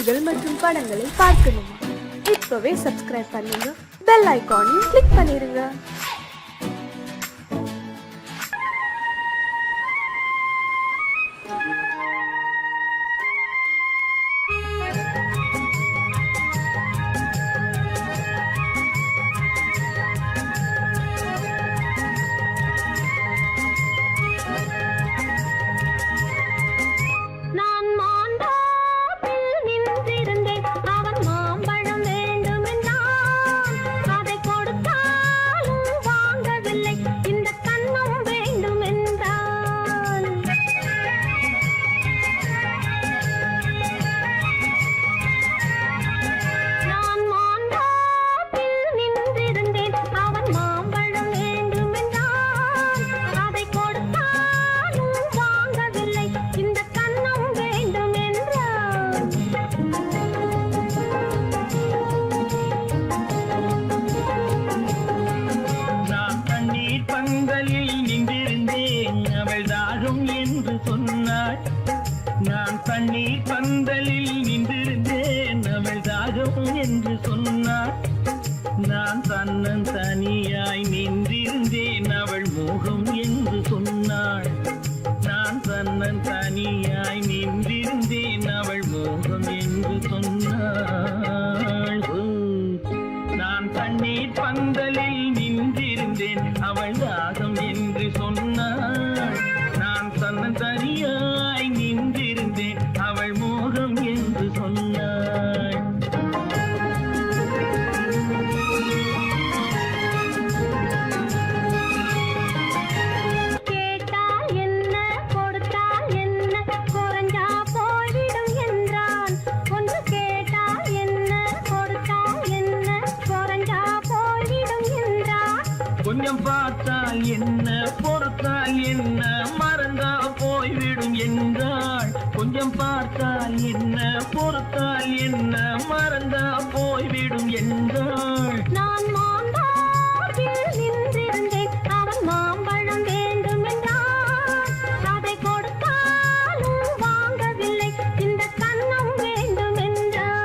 நிகழ்ச்சிகள் மற்றும் படங்களை பார்க்கணுமா? இப்பவே சப்ஸ்கிரைப் பண்ணுங்க, பெல் ஐகானையும் கிளிக் பண்ணிருங்க. நான் தண்ணீர் பந்தலில் நின்றிருந்தேன், அவள் தாகம் என்று சொன்னாள். நான் தன்னன் தனியாய் நின்றிருந்தேன், அவள் மோகம் என்று சொன்னாள். நான் தன்னன் தனியாய் நின்றிருந்தேன், அவள் மோகம் என்று சொன்னாள். நான் தண்ணீர் பந்தலில் நின்றிருந்தேன், அவள் தாகம் என்று சொன்னாள். நான் தன்னன் தனியாய் நின்றிருந்தேன், அவள் மோகம் என்று சொன்னாள். கேட்டால் என்ன கொடுத்தால் என்ன, குறைஞ்சா போய்விடும் என்றான். ஒன்று கேட்டால் என்ன கொடுத்தால் என்ன, குறைஞ்சா போய்விடும் என்றான். கொஞ்சம் பார்த்தால் என்ன பொறுத்தால் என்ன, மறந்தா போய்விடும் என்றாள். கொஞ்சம் பார்த்தால் என்ன பொறுத்தால் என்ன, மறந்தா போய்விடும் என்றாள். நான் மாம்பழத்தில் நின்றிருந்தேன், அவன் மாம்பழம் வேண்டும் என்றான். அதை கொடுத்தாலும் வாங்கவில்லை, இந்த கன்னம் வேண்டும் என்றான்.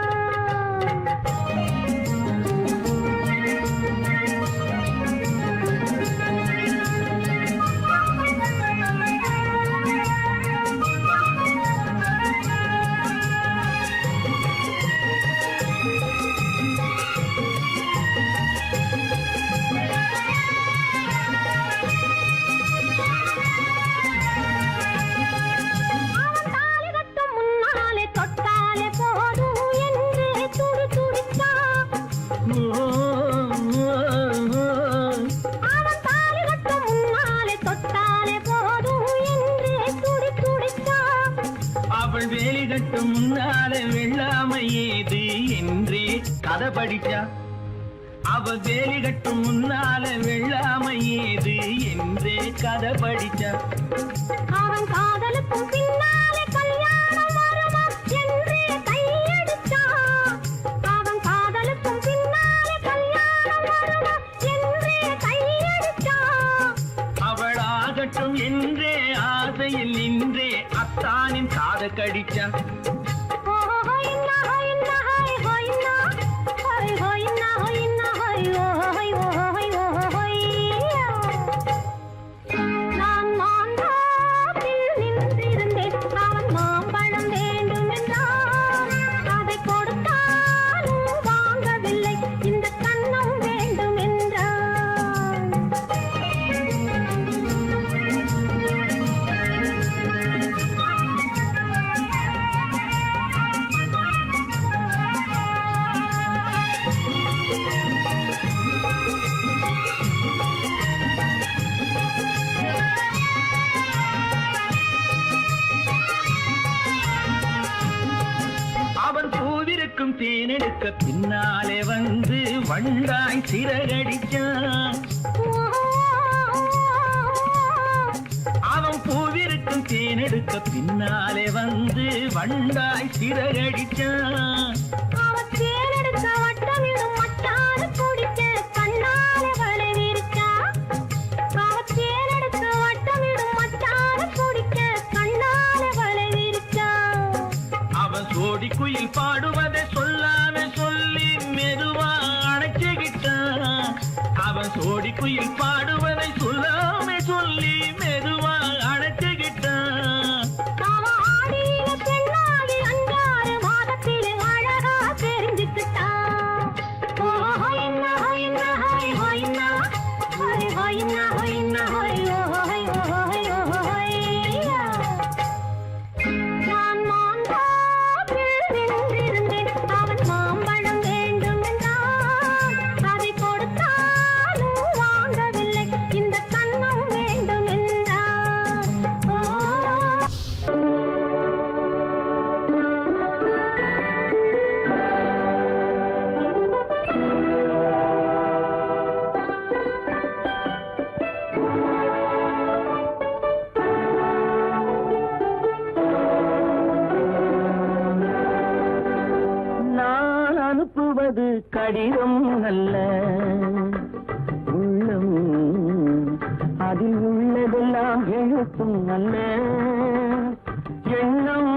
அவள் வேலி கட்டும் முன்னாலே வெள்ளாமை ஏது என்றே கதை படிச்சா. அவள் வேலி கட்டும் முன்னாலே வெள்ளாமை ஏது என்றே கதை படிச்சா. அவன் காதலுக்கும் பின்னாலே கல்யாணம் வருமா என்றே கையடிச்சா. அவன் காதலுக்கும் பின்னாலே கல்யாணம் வருமா என்றே கையடிச்சா. அவள் ஆகட்டும் என்றே ஆசையில் நின்றே அத்தானின் காதை கடிச்சா. நான் மாம்பழத்தில் நின்றிருந்தேன், அவன் மாம்பழம் வேண்டும் என்றான். அதை கொடுத்தாலும் வாங்கவில்லை, இந்த கன்னம் வேண்டும் என்றான். அவன் பூவிருக்கும் தேனெடுக்க பின்னாலே வந்து வண்டாய் சிறகடிச்சான். அவன் பூவிருக்கும் தேனெடுக்க பின்னாலே வந்து வண்டாய் சிறகடிச்சான். அவன் தேனெடுக்க வட்டமிடும் மட்டாறு குடிக்க கண்ணாலே வளை விரிச்சா. அவன் தேனெடுக்க வட்டமிடும் மட்டாறு குடிக்க கண்ணாலே வளை விரிச்சா. அவன் சோடி குயில் குயில் பாடுவதை சொல்லாம சொல்லி மெதுவா அணைச்சுக்கிட்டான். அவன் சோடி குயில் பாடுவதை சொல்லாம சொல்லி மெதுவா அணைச்சுக்கிட்டான். அவன் ஆடியில பெண்ணாகி 5-6 மாதத்திலே அழகா தெரிஞ்சுக்கிட்டான். ஓ ஹொய்னா ஹொய்னா ஹொய் ஹொய்னா ஹொய் ஹொய்னா ஹொய்னா ஹொய் ஓ ஹொய் ஓ ஹொய் ஓ ஹொய்யா. நான் மாந்தோப்பில் நின்றிருந்தேன். அவன் மாம்பழம் வேண்டும் என்றான். அதை கொடுத்தாலும் வாங்கவில்லை. இந்த கன்னம் வேண்டும் என்றான். ஓ நான் அனுப்புவது கடிதம் அல்ல, உள்ளம் அதில் உள்ளதெல்லாம் எழுத்தும் அல்ல. எண்ணம்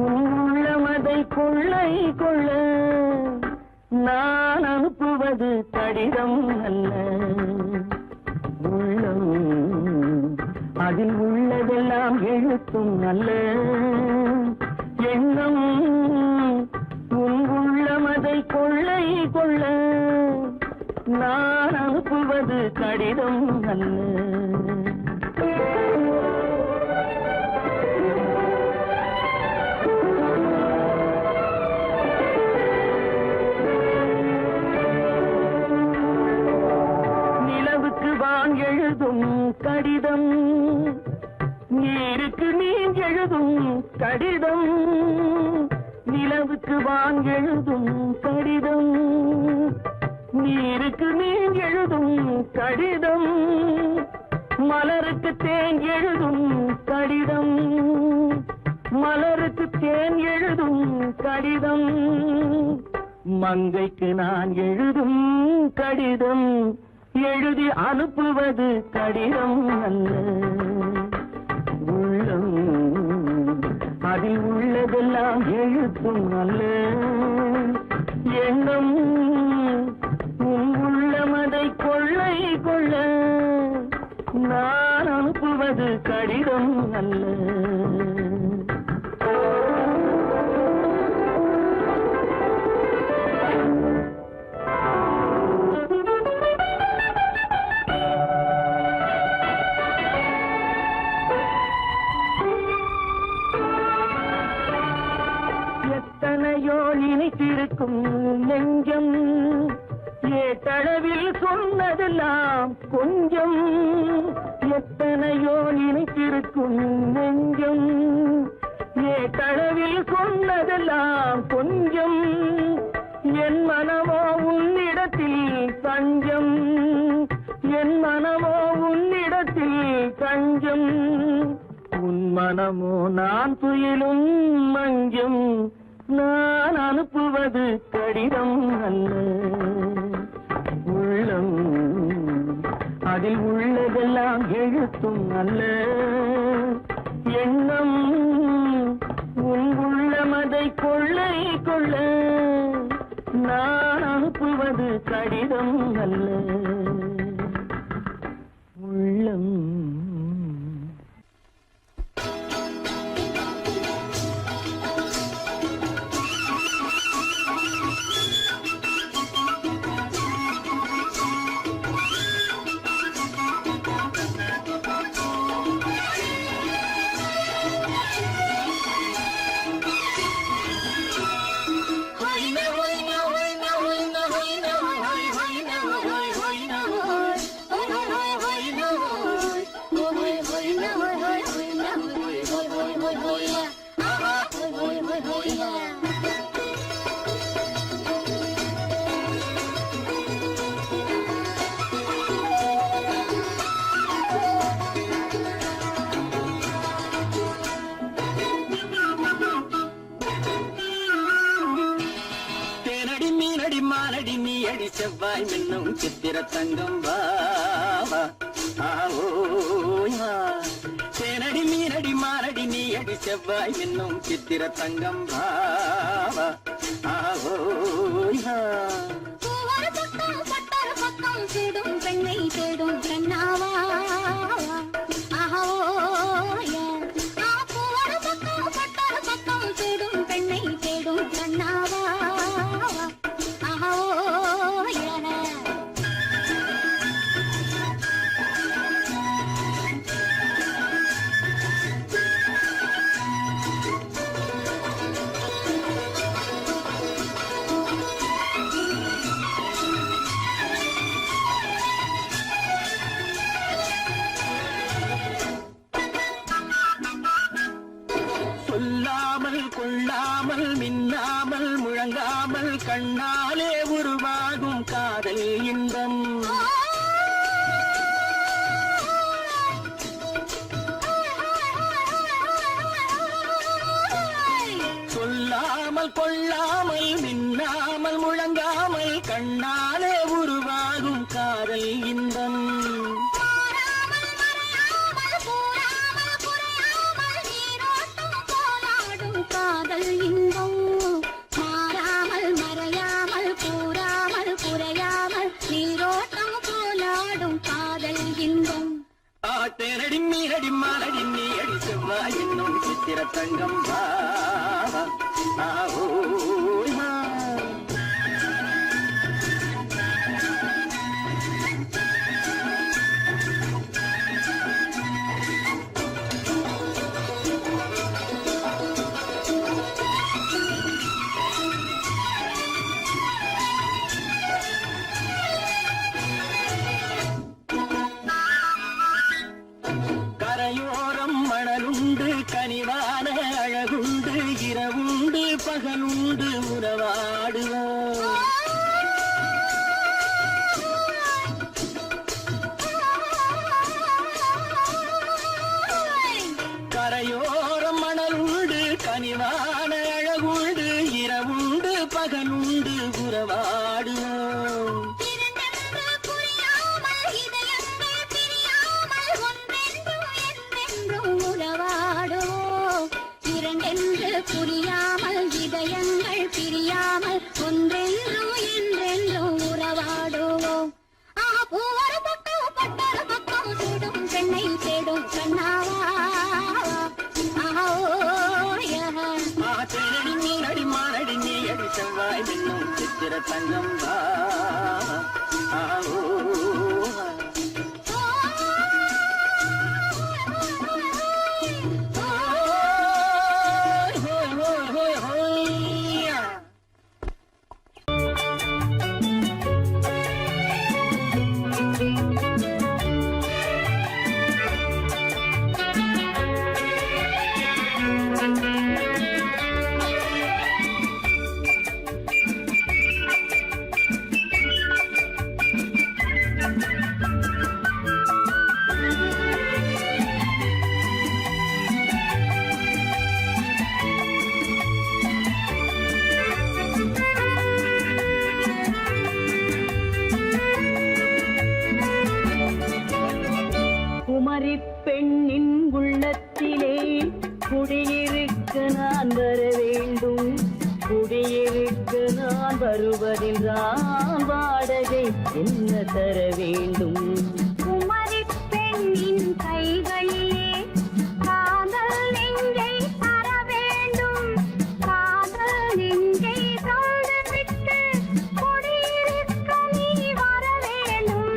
உன் உள்ளமதை கொள்ளை கொள்ள. நான் அனுப்புவது கடிதம் அல்ல, உள்ளம் அதில் உள்ளதெல்லாம் எழுத்தும் அல்ல. எண்ணம் உன் உள்ளமதை கொள்ளை கொள்ள. நான் அனுப்புவது கடிதம் அல்ல. நிலவுக்கு வான் எழுதும் கடிதம், நீருக்கு நீர் எழுதும் கடிதம். நிலவுக்கு வான் எழுதும் கடிதம், நீருக்கு நீர் எழுதும் கடிதம். மலருக்கு தேன் எழுதும் கடிதம், மலருக்கு தேன் எழுதும் கடிதம். மங்கைக்கு நான் எழுதும் கடிதம், எழுதி அனுப்புவது கடிதம் அல்ல. உள்ளம் அதில் உள்ளதெல்லாம் எழுத்தும் அல்ல. எண்ணம் உன் உள்ளமதை கொள்ளை கொள்ள. நான் அனுப்புவது கடிதம் அல்ல. எத்தனையோ நினைத்திருக்கும் நெஞ்சம், ஏட்டளவில் சொன்னதெல்லாம் கொஞ்சம். எத்தனையோ நினைத்திருக்கும் நெஞ்சம், ஏட்டளவில் சொன்னதெல்லாம் கொஞ்சம். என் மனமோ உன்னிடத்தில் தஞ்சம், என் மனமோ உன்னிடத்தில் தஞ்சம். உன் மனமோ நான் துயிலும் மஞ்சம். நான் அனுப்புவது கடிதம் அல்ல, உள்ளம் அதில் உள்ளதெல்லாம் எழுத்தும் அல்ல. எண்ணம் உன் உள்ளமதை கொள்ளை கொள்ள. நான் அனுப்புவது கடிதம் அல்ல, உள்ளம். அடி செவ்வாய் மின்னும் சித்திர தங்கம் வா தேனடி தேனடி மீனடி மாரடி நீ அடி செவ்வாய் என்னும் சித்திர தங்கம் பாவா ஆவோயா பூவர பக்கம் பட்டர பக்கம் தேடும் பெண்ணை தேடும் கண்ணாவா ஆஹோய பூவர பக்கம் பட்டர பக்கம் தேடும் பெண்ணை தேடும் கண்ணாவா ஆஹோய சொல்லாமல் கொள்ளாமல் மின்னாமல் முழங்காமல் கண்ணாலே உருவாகும் காதல் இன்பம் சொல்லாமல் கொள்ளாமல் மின்னாமல் முழங்காமல் கண்ணாலே உருவாகும் காதல் இன்பம் காதல் இன்பம் மாறாமல் மறையாமல் கூறாமல் குறையாமல் நீரோட்டம் போலாடும் காதல் இன்பம் தேனடி மீனடி மாரடி நீ அடி செவ்வாய் என்னும் சித்திர தங்கம் பாவா ஆவோயா கரையோரம் மணலுண்டு கனிவான அழகுண்டு இரவுண்டு பகலுண்டு உறவாடுவோம் கரையோரம் மணலுண்டு கனிவான அழகுண்டு இரவுண்டு பகலுண்டு உறவாடுவோம் புரியாமல் இதயங்கள் பிரியாமல் ஒன்றென்றும் என்றென்றும் உறவாடுவோம் பூவர பக்கம் பட்டர பக்கம் தேடும் பெண்ணை தேடும் கண்ணாவா தேனடி மீனடி மாரடி நீ அடி செவ்வாய் என்னும் சித்திர தங்கம் பாவா ஆவோயா குமரிப் பெண்ணின் உள்ளத்திலே குடியிருக்க நான் வர வேண்டும். குடியிருக்க நான் வருவதென்றால் வாடகை என்ன தர வேண்டும்? குமரிப் பெண்ணின் கைகளிலே காதல் நெஞ்சை தர வேண்டும். காதல் நெஞ்சை தந்துவிட்டு குடியிருக்க நீ வர வேண்டும்.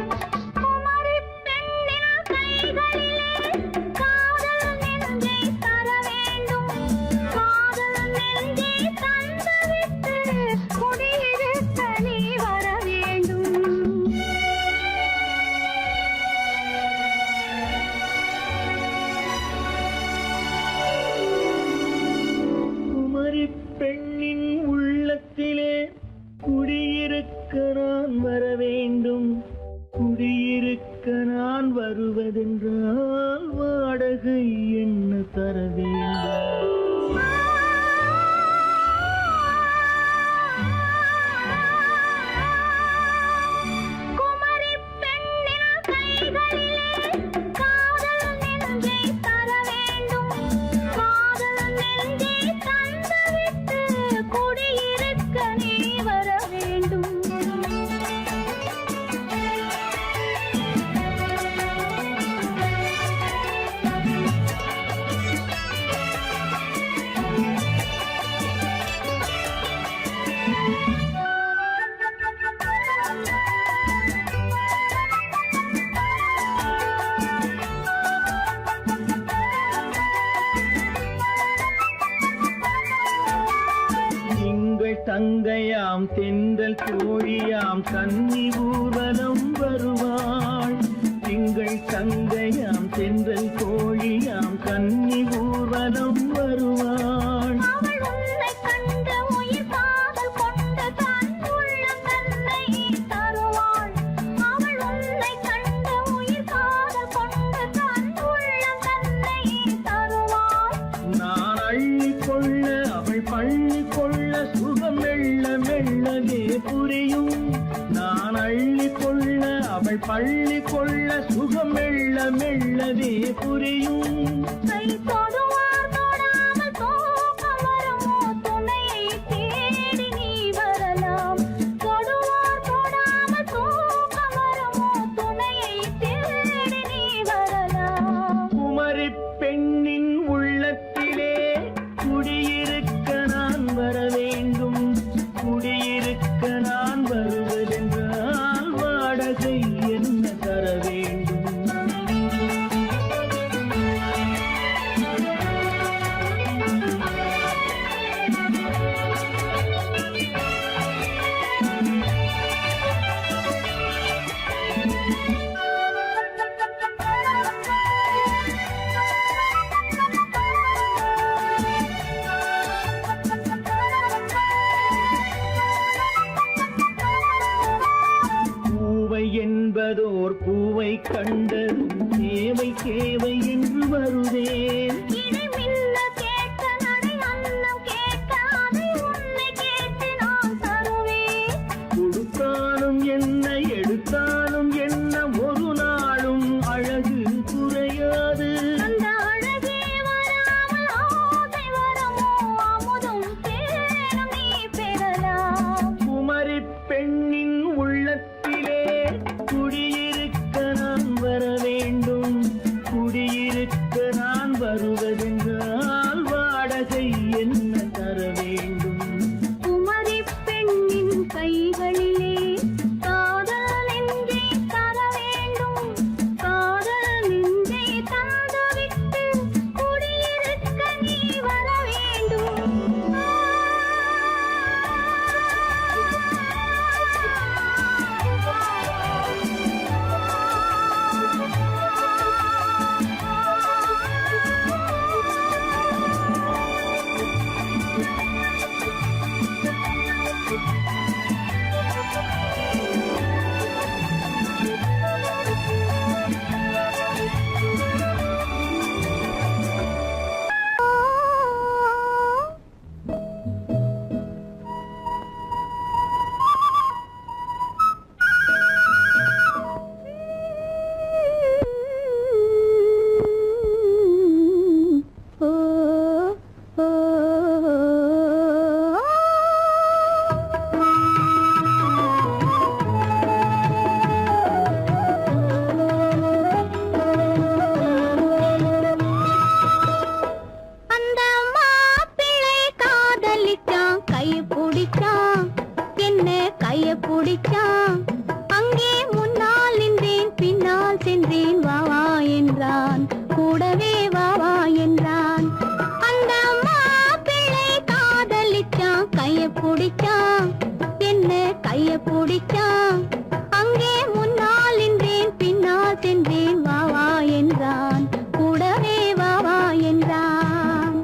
குமரிப் பெண்ணின் கைகளிலே காதல் நெஞ்சை தர வேண்டும். காதல் நெஞ்சை தந்துவிட்டு குடியிருக்க நீ வர வேண்டும். குமரிப் பெண்ணின் உள்ளத்திலே குடியிருக்க நான் வர வேண்டும். குடியிருக்க நான் வருவதென்றால் வாடகை என்ன தர வேண்டும்? குமரிப் பெண்ணின் கைகளிலே காதல் நெஞ்சை தர வேண்டும். தங்கையாம் தென்றல் தோழியாம் கன்னி ஊர்வலம் வருவாள். திங்கள் தங்கையாம் தென்றல் தோழியாம் கன்னி ஊர்வலம் வருவாள். அவள் உன்னை கண்டு உயிர் காதல் கொண்டு தன் உள்ளம் தன்னை தருவாள். அவள் உன்னை கண்டு உயிர் காதல் கொண்டு தன் உள்ளம் தன்னை தருவாள். நான் அள்ளி கொள்ள அவள் பள்ளி கொள்ள சுகம் மெல்ல மெல்லவே புரியும். நான் அள்ளி கொள்ள அவள் பள்ளி கொள்ள சுகம் மெல்ல மெல்லவே புரியும். கை தொடுவார் தொடாமல் தூக்கம் வருமோ துணையை தேடி நீ வரலாம். தொடுவார் தொடாமல் தூக்கம் வருமோ துணையை தேடி நீ வரலாம். குமரி பெண்ணின் உள்ளத்திலே குடியிருக்க நான் வர வேண்டும். குடியிருக்க நான் வருவதென்றால் வாடகை என்ன தர வேண்டும்? பூவை என்பதோர் பூவை கண்டதும் தேவை தேவை என்று வருவேன். இடி மின்ன கேட்க நடை அன்னம் கேட்க அதை உன்னை கேட்டு நான் தருவேன். கொடுத்தாலும் என்ன எடுத்தாலும் என்ன ஒரு நாளும் அழகு குறையாது. அந்த அழகே வராமல் ஆசை வரமோ அமுதும் தேனும் நீ பெறலாம். குமரி பெண்ணின் உள்ளத்திலே குடியிருக்க நான் வர வேண்டும். குடியிருக்க நான் வருவதென்றால் வாடகை என்ன தர வேண்டும்? குமரி பெண்ணின் கைகளிலே காதல் நெஞ்சை தர வேண்டும். காதல் நெஞ்சை தந்துவிட்டு குடியிருக்க நீ வர வேண்டும். அந்த மாப்பிள்ளை காதலிச்சான் கைய பிடிச்சான் என்ன கைய பிடிச்சான். அங்கே முன்னால் நின்றேன் பின்னால் சென்றேன் வா வா என்றான் கூடவே வா வா என்றான். அந்த மாப்பிள்ளை காதலிச்சான் கைய பிடிச்சான் என்ன கைய பிடிச்சான். அங்கே முன்னால் நின்றேன் பின்னால் சென்றேன் வா வா என்றான் கூடவே வா வா என்றான்.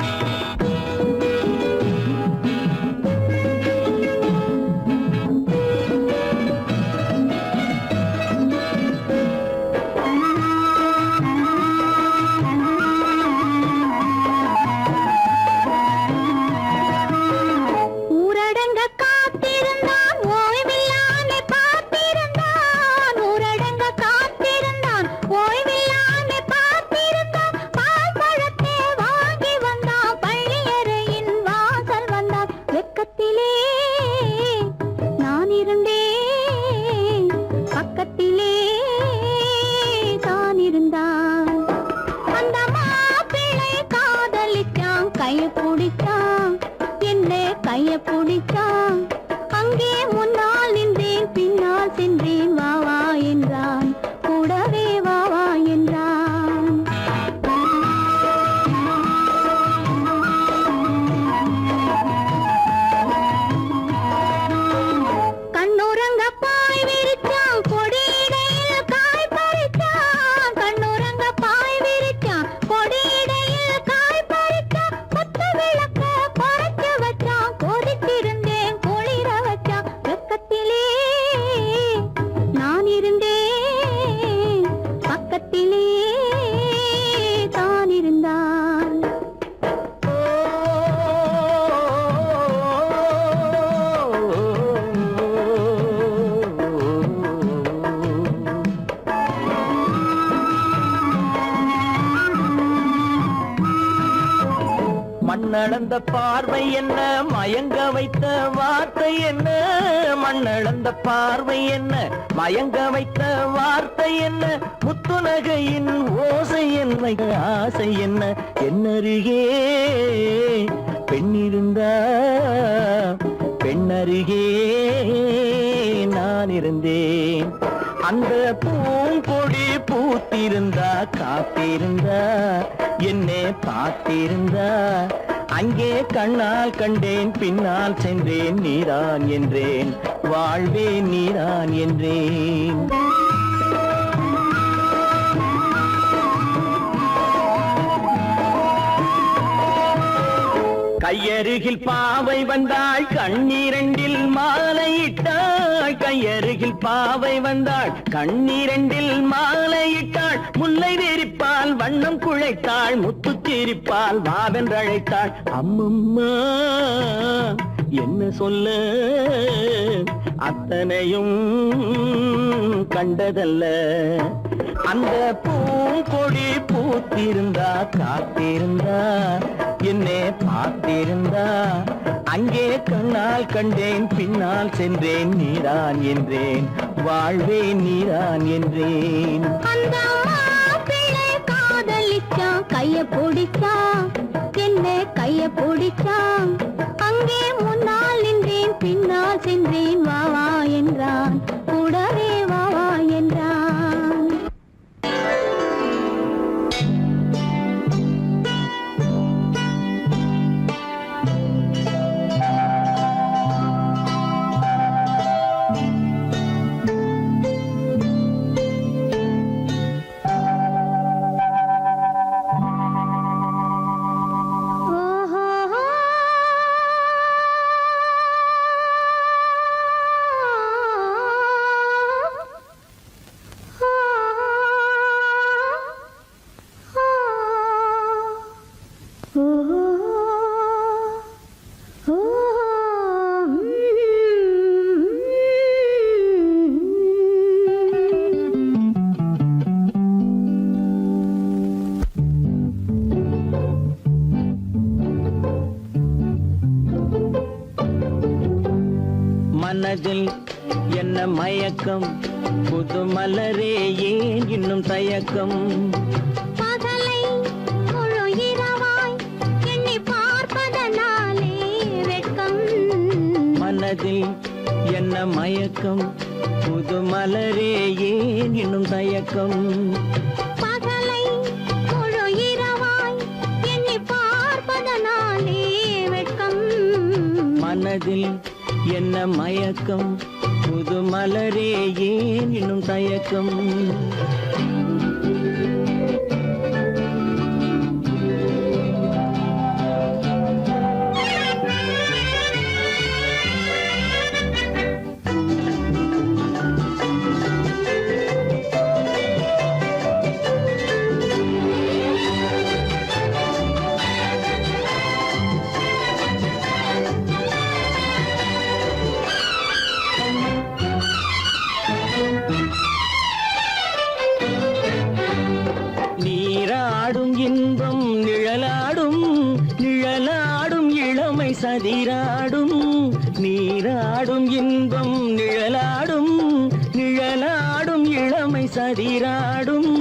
ஊரடங்க காத்திருந்தான் ஓய்வில்லாமே பார்த்திருந்தான். ஊரடங்க காத்திருந்தான் ஓய்வில்லாமே பார்த்திருந்தான். பால் பழத்தை வாங்கி வந்தான் பள்ளியறையின் வாசல் வந்தான். வெக்கத்திலே நான் இருந்தேன் பக்கத்திலே தான் இருந்தான். அந்த மாப்பிள்ளை காதலிச்சான் கைய பிடிச்சான் என்ன கைய பிடிச்சான். அங்கே முன்னால் நின்றேன் பின்னால் சென்றேன் வா வா என்றான் கூடவே வா வா என்றான். மண்ணளந்த பார்வை என்ன, மயங்க வைத்த வார்த்தை என்ன, மண்ணளந்த பார்வை என்ன, மயங்க வைத்த வார்த்தை என்ன, முத்துநகையின் ஓசை என்ன, ஆசை என்ன, என்னருகே பெண்ணிருந்தா பெண்ணருகே நான் இருந்தேன். அந்த பூங்கொடி பூத்திருந்தா காத்திருந்தா என்னை பார்த்திருந்தா அங்கே கண்ணால் கண்டேன் பின்னால் சென்றேன் நீதான் என்றேன் வாழ்வே நீதான் என்றேன். கையருகில் பாவை வந்தாள் கண்ணீரண்டில் மாலையிட்டாள், கையருகில் பாவை வந்தாள் கண்ணீரண்டில் மாலையிட்டாள், முல்லை வெறிப்பால் வண்ணம் குழைத்தாள், முத்துச்சிரிப்பால் வாவென்றழைத்தாள். அம்மம்மா என்ன சொல்ல அத்தனையும் கண்டதல்ல, அந்த பூங்கொடி பூத்திருந்தா காத்திருந்தா என்னை பார்த்திருந்தா அங்கே கண்ணால் கண்டேன் பின்னால் சென்றேன் நீதான் என்றேன் வாழ்வே நீதான் என்றேன். அந்த மாப்பிள்ளை காதலிச்சான் கைய பிடிச்சான், என்ன கைய பிடிச்சான், அங்கே முன்னால் நின்றேன் பின்னால் சென்றேன் வா வா என்றான், கூடவே வா வா என்றான். மனதில் என்ன மயக்கம், புது மலரே ஏன் இன்னும் தயக்கம், பகலை முழு இரவாய் எண்ணி பார்ப்பதனாலே வெட்கம். மனதில் என்ன மயக்கம், புது மலரே ஏன் இன்னும் தயக்கம், பகலை முழு இரவாய் எண்ணி பார்ப்பதனாலே வெட்கம். மனதில் என்ன மயக்கம், புது மலரே ஏன் இன்னும் தயக்கம். நீராடும் இன்பம் நிழலாடும், நிழலாடும் இளமை சதிராடும், நீராடும் இன்பம் நிழலாடும், நிழலாடும் இளமை சதிராடும்,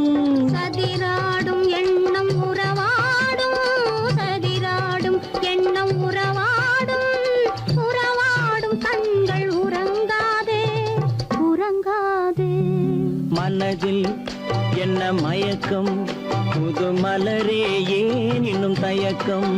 சதிராடும் எண்ணம் உறவாடும், சதிராடும் எண்ணம் உறவாடும், உறவாடும் கண்கள் உறங்காதே உறங்காதே. மனதில் என்ன மயக்கம், புது மலரே ஏன் இன்னும் தயக்கம்.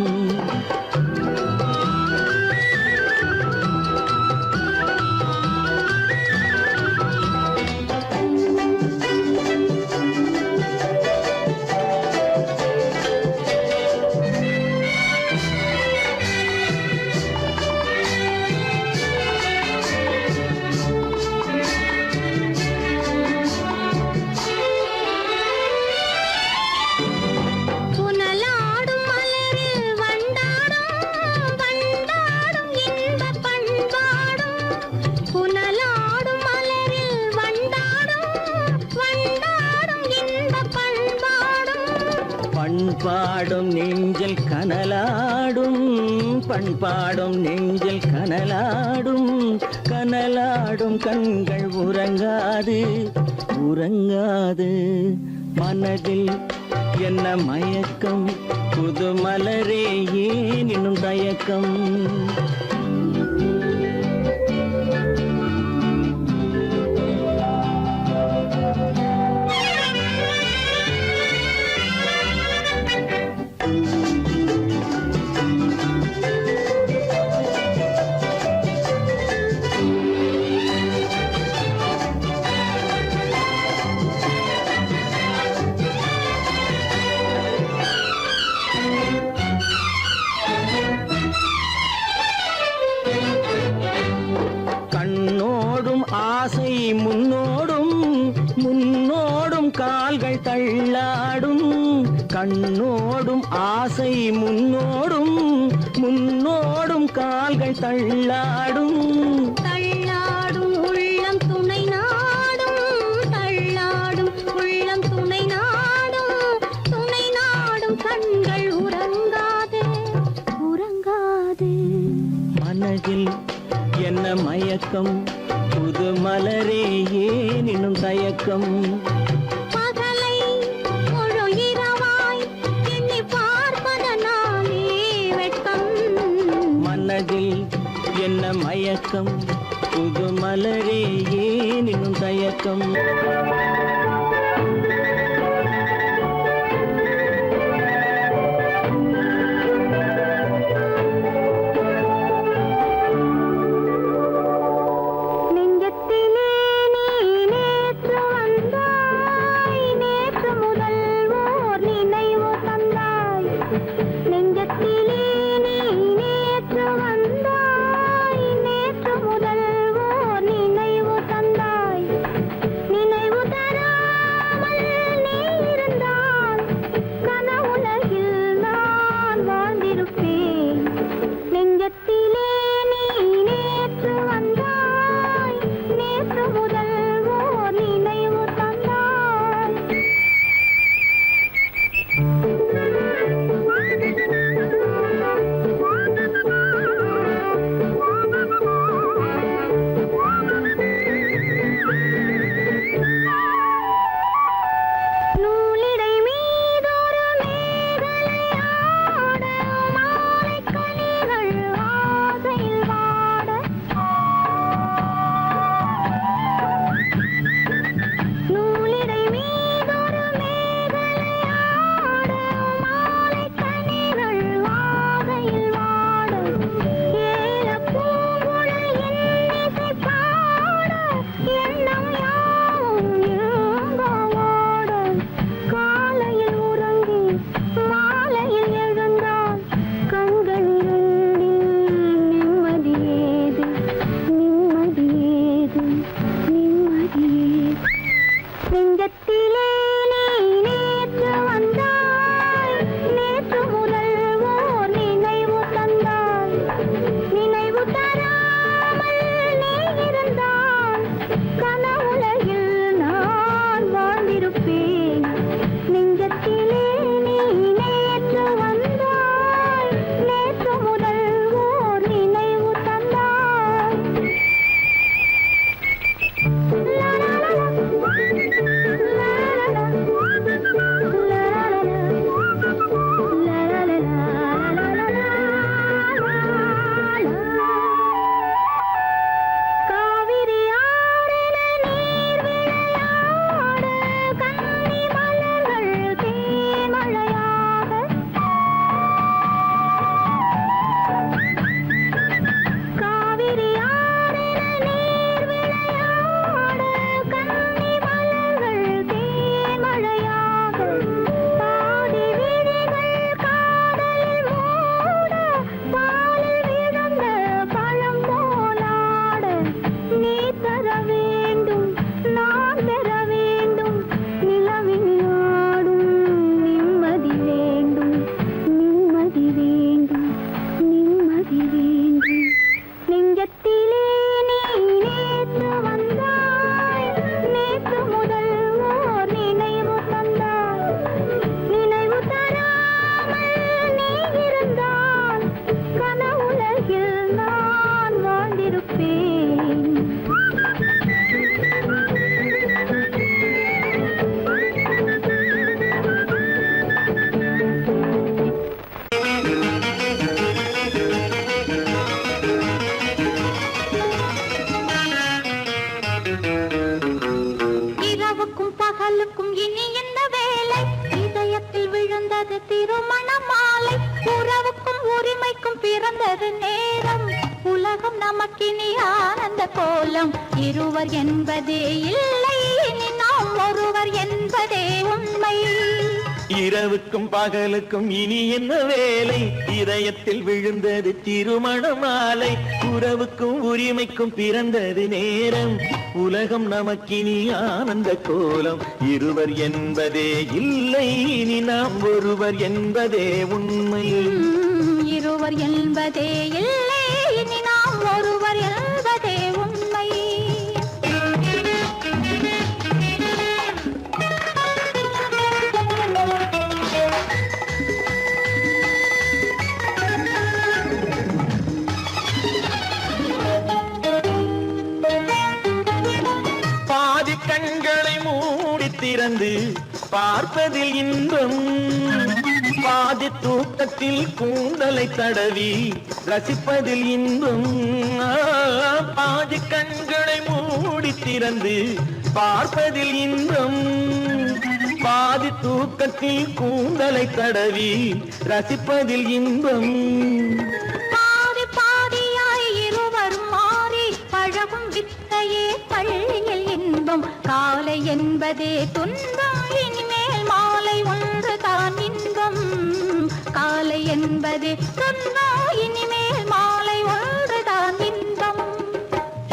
புனலாடும் மலரில் வண்டாடும், பண்பாடும் நெஞ்சில் கனலாடும், பண்பாடும் நெஞ்சில் கனலாடும், கனலாடும் கண்கள் உறங்காது, உறங்காது. மனதில் என்ன மயக்கம், புது மலரே ஏன் இன்னும் தயக்கம்? கண்ணோடும் ஆசை முன்னோடும், முன்னோடும் கால்கள் தள்ளாடும். கண்ணோடும் ஆசை முன்னோடும், முன்னோடும் கால்கள் தள்ளாடும். தள்ளாடும் உள்ளம் துணை நாடும், தள்ளாடும் உள்ளம் துணை நாடும், துணை நாடும் கண்கள் உறங்காது, உறங்காது. மனதில் என்ன மயக்கம், புது மலரே ஏன் இன்னும் தயக்கம்? பகலை முழு இரவாய் எண்ணி பார்ப்பதனாலே வெட்கம். மனதில் என்ன மயக்கம், புது மலரே ஏன் இன்னும் தயக்கம்? நெஞ்சத்திலே நீ நேற்று வந்தாய், நேற்று முதல் ஓர் நினைவு தந்தாய். நெஞ்சத்திலே நீ நேற்று வந்தாய், நேற்று முதல் ஓர் நினைவு தந்தாய். நினைவு தரா பகலுக்கும் இனி என்ன வேலை இதயத்தில் விழுந்தது திருமண மாலை உறவுக்கும் உரிமைக்கும் பிறந்தது நேரம் உலகம் நமக்கினி ஆனந்த கோலம் இருவர் என்பதே இல்லை இனி நாம் ஒருவர் என்பதே உண்மை இரவுக்கும் பகலுக்கும் இனி என்ன வேலை இதயத்தில் விழுந்தது திருமண மாலை உறவுக்கும் உரிமைக்கும் பிறந்தது நேரம் உலகம் நமக்கினி ஆனந்த கோலம் இருவர் என்பதே இல்லை இனி நாம் ஒருவர் என்பதே உண்மை இருவர் என்பதே இல்லை இனி நாம் ஒருவர் என்பதே உண்மை பாதி கண்களை மூடி திறந்து பார்ப்பதில் இன்பம் பாதி தூக்கத்தில் கூந்தலை தடவி ரசிப்பதில் இன்பம் பாதி கண்களை மூடி திறந்து பார்ப்பதில் இன்பம் பாதி தூக்கத்தில் கூந்தலை தடவி ரசிப்பதில் இன்பம் பாதி பாதியாய் இருவர் மாறி பழகும் வித்தையே பள்ளியில் இன்பம் காலை என்பதே துன்பம் இனிமேல் மாலை ஒன்று தான் இன்பம் காலை என்பதே துன்பம் இனிமேல் மாலை ஒன்று தான் இன்பம்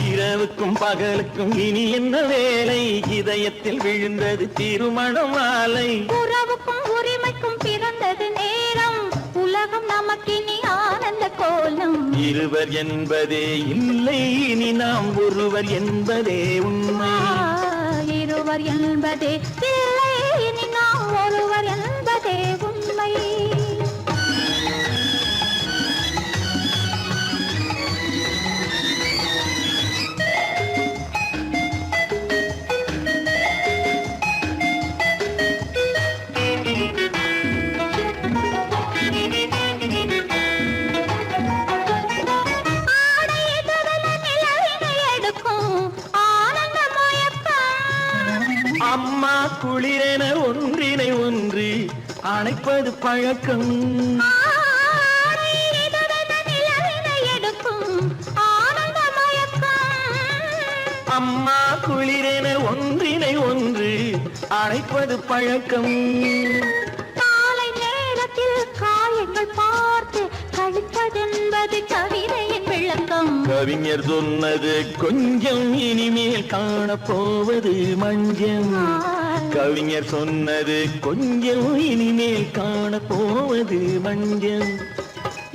இரவுக்கும் பகலுக்கும் இனி என்ன வேலை இதயத்தில் விழுந்தது திருமண மாலை உறவுக்கும் உரிமைக்கும் பிறந்தது நேரம் உலகம் நமக்கினி ஆனந்த கோலம் இருவர் என்பதே இல்லை இனி நாம் ஒருவர் என்பதே உண்மை இருவர் என்பதே இல்லை இனி நாம் ஒருவர் என்பதே உண்மை அம்மா குளிரென ஒன்றினை ஒன்று அணைப்பது பழக்கம் அம்மா குளிரென ஒன்றினை ஒன்று அணைப்பது பழக்கம் காலை நேரத்தில் காயங்கள் பார்த்து கழிப்பதென்பது கவிதையின் விளக்கம் கவிஞர் சொன்னது கொஞ்சம் இனிமேல் காணப்போவது மஞ்சம் கவிஞர் சொன்னது கொஞ்சம் இனிமேல் காணப்போவது மஞ்சம்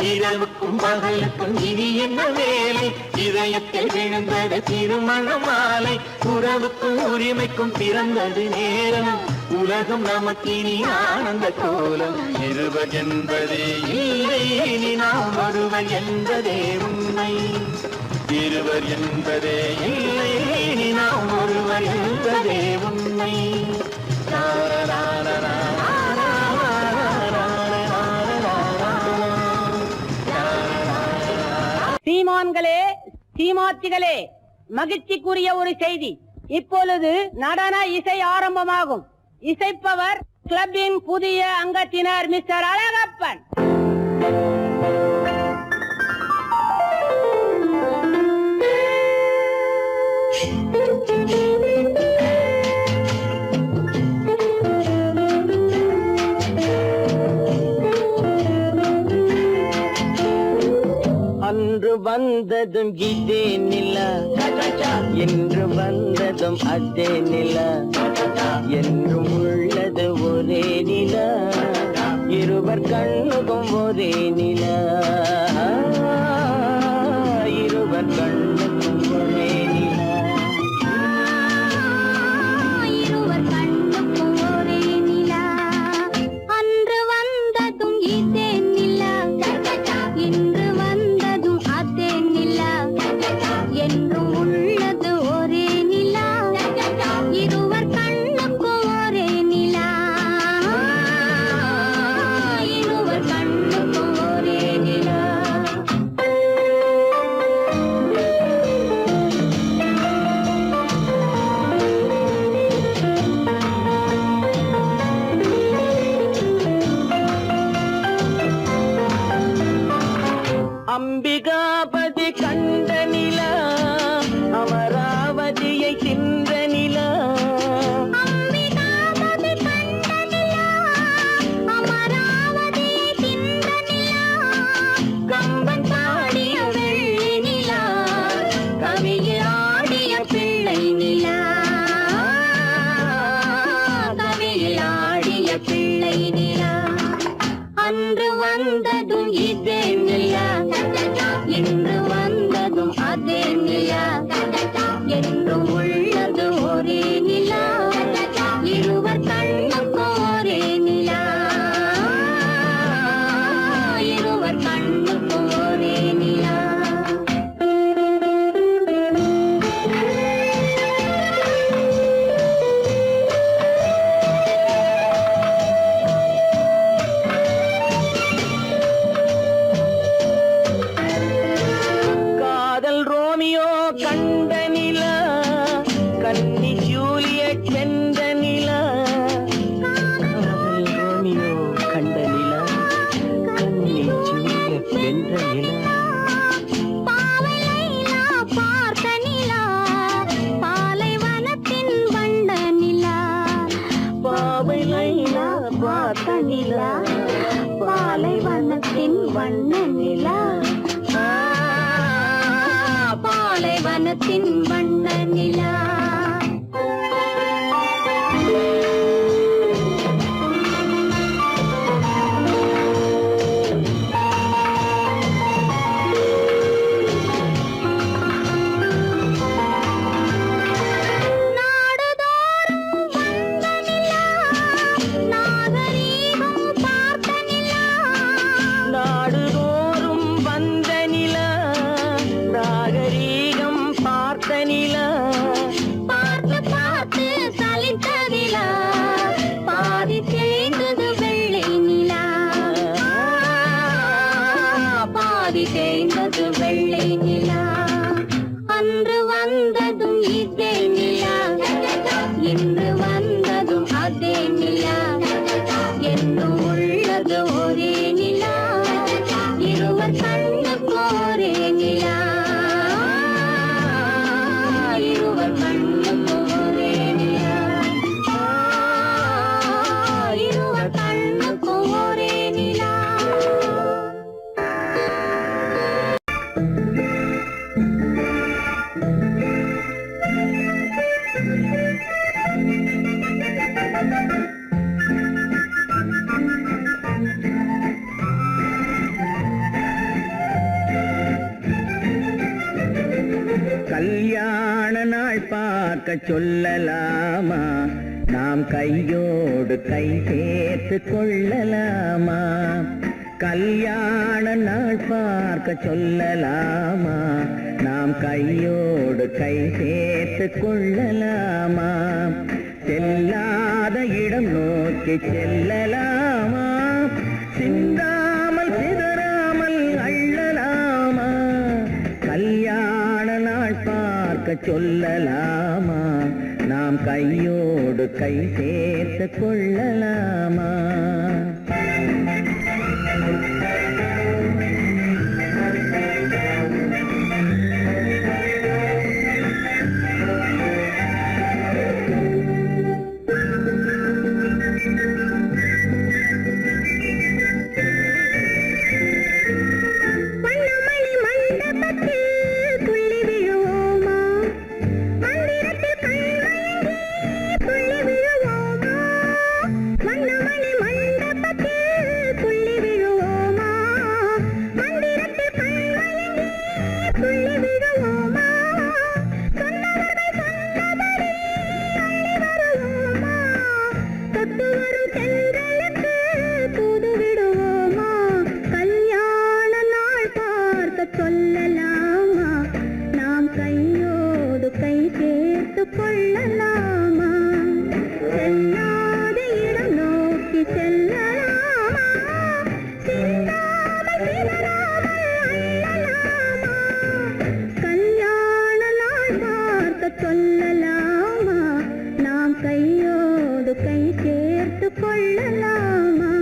இரவுக்கும் பகலுக்கும் இனி என்ன வேலை இதயத்தில் விழுந்தது திருமண மாலை உறவுக்கும் உரிமைக்கும் பிறந்தது நேரம் உலகம் நமக்கினி ஆனந்த கோலம் இருவர் என்பதே இல்லை இனி நாம் ஒருவர் என்பதே உண்மை இருவர் என்பதே இல்லை இனி நாம் ஒருவர் என்பதே உண்மை சீமான்களே சீமாத்திகளே மகிழ்ச்சிக்குரிய ஒரு செய்தி இப்பொழுது நடன இசை ஆரம்பமாகும் இசைப்பவர் கிளப்பின் புதிய அங்கத்தினர் மிஸ்டர் அழகப்பன் அன்று வந்ததும் இதே நிலா என்று வந்ததும் அதே நிலா என்றும் உள்ளது ஒரே நிலா இருவர் கண்ணுக்கும் ஒரே நிலா இருவர் கண்ணுக்கும் ஒரே நிலா இருவர் கண்ணுக்கும் ஒரே நிலா அன்று வந்ததும் இதே நிலா இன்று வந்ததும் அதே நிலா என்றும் உள்ளது ஒரே நிலா இருவர் கண்ணுக்கும் ஒரே நிலா இருவர் கண்ணுக்கும் ஒரே நிலா கண்ட நிலா கன்னி ஜூலியட் வென்ற நிலா காதல் ரோமியோ கண்ட நிலா கன்னி ஜூலியட் வென்ற நிலா பாவை லைலா பார்த்த நிலா பாலைவனத்தின் வண்ண நிலா பாவை லைலா பார்த்த நிலா பாலைவனத்தின் வண்ண நிலா பாலைவனத்தின் வண்ண நிலா நாடுதோறும் வந்த நிலா நாகரீகம் பார்த்த நிலா பார்த்து பார்த்து சலித்ததிலா பாதி தேய்ந்தது வெள்ளை நிலா பாதி தேய்ந்தது வெள்ளை நிலா அன்று வந்ததும் இதே நிலா இன்று வந்ததும் அதே நிலா என்னும் உள்ளது ஒரே நிலா இருவர் கண்ணுக்கு ஒரே நிலா இருவர் கண்ணுக்கு ஒரே நிலா இருவர் கண்ணுக்கு ஒரே நிலா கல்யாண நாள் பார்க்க சொல்லலாமா நாம் கையோடு கை சேர்த்து கொள்ளலாமா கல்யாண நாள் பார்க்க சொல்லலாமா நாம் கையோடு கை சேர்த்து கொள்ளலாமா செல்லாத இடம் நோக்கி செல்லலாமா சிந்தாமல் சிதறாமல் அள்ளலாமா கல்யாண நாள் பார்க்க சொல்லலாமா நாம் கையோடு கை சேர்த்து கொள்ளலாமா வண்ணமணி மண்டபத்தில் துள்ளி விழுவோமா மந்திரத்தில் கண்மயங்கி துள்ளி விழுவோமா வண்ணமணி மண்டபத்தில் துள்ளி விழுவோமா மந்திரத்தில் கண்மயங்கி துள்ளி விழுவோமா சொன்னவர்கள் சொன்னபடி அள்ளி வருவோமா தொட்டு வரும் சென்றலுக்கு தூது விடுவோமா கல்யாண நாள் பார்க்க சொல்லலாமா நாம் கையோடு கை சேர்த்து கொள்ளலாமா செல்லாத இடம் நோக்கி செல்லலாமா சிந்தாமல் சிதறாமல் அள்ளலாமா கல்யாண நாள் பார்க்க சொல்லலாமா நாம் கையோடு கை சேர்த்து கொள்ளலாமா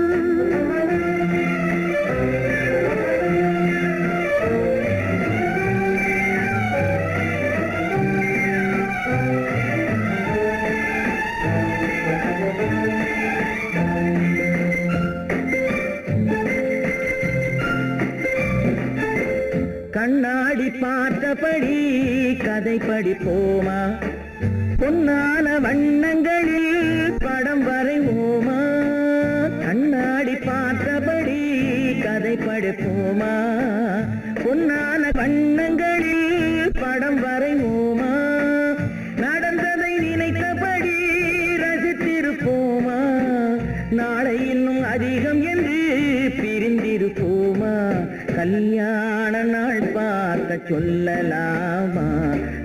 கண்ணாடி பார்த்தபடி கதை படிப்போமா பொன்னான வண்ணங்களில் படம் வரைவோமா கண்ணாடி பார்த்தபடி கதை படிப்போமா பொன்னான வண்ணங்களில் படம் வரைவோமா நடந்ததை நினைத்தபடி ரசித்திருப்போமா நாளை இன்னும் அதிகம் என்று பிரிந்திருப்போமா கல்யாண நாள் பார்க்க சொல்லலாமா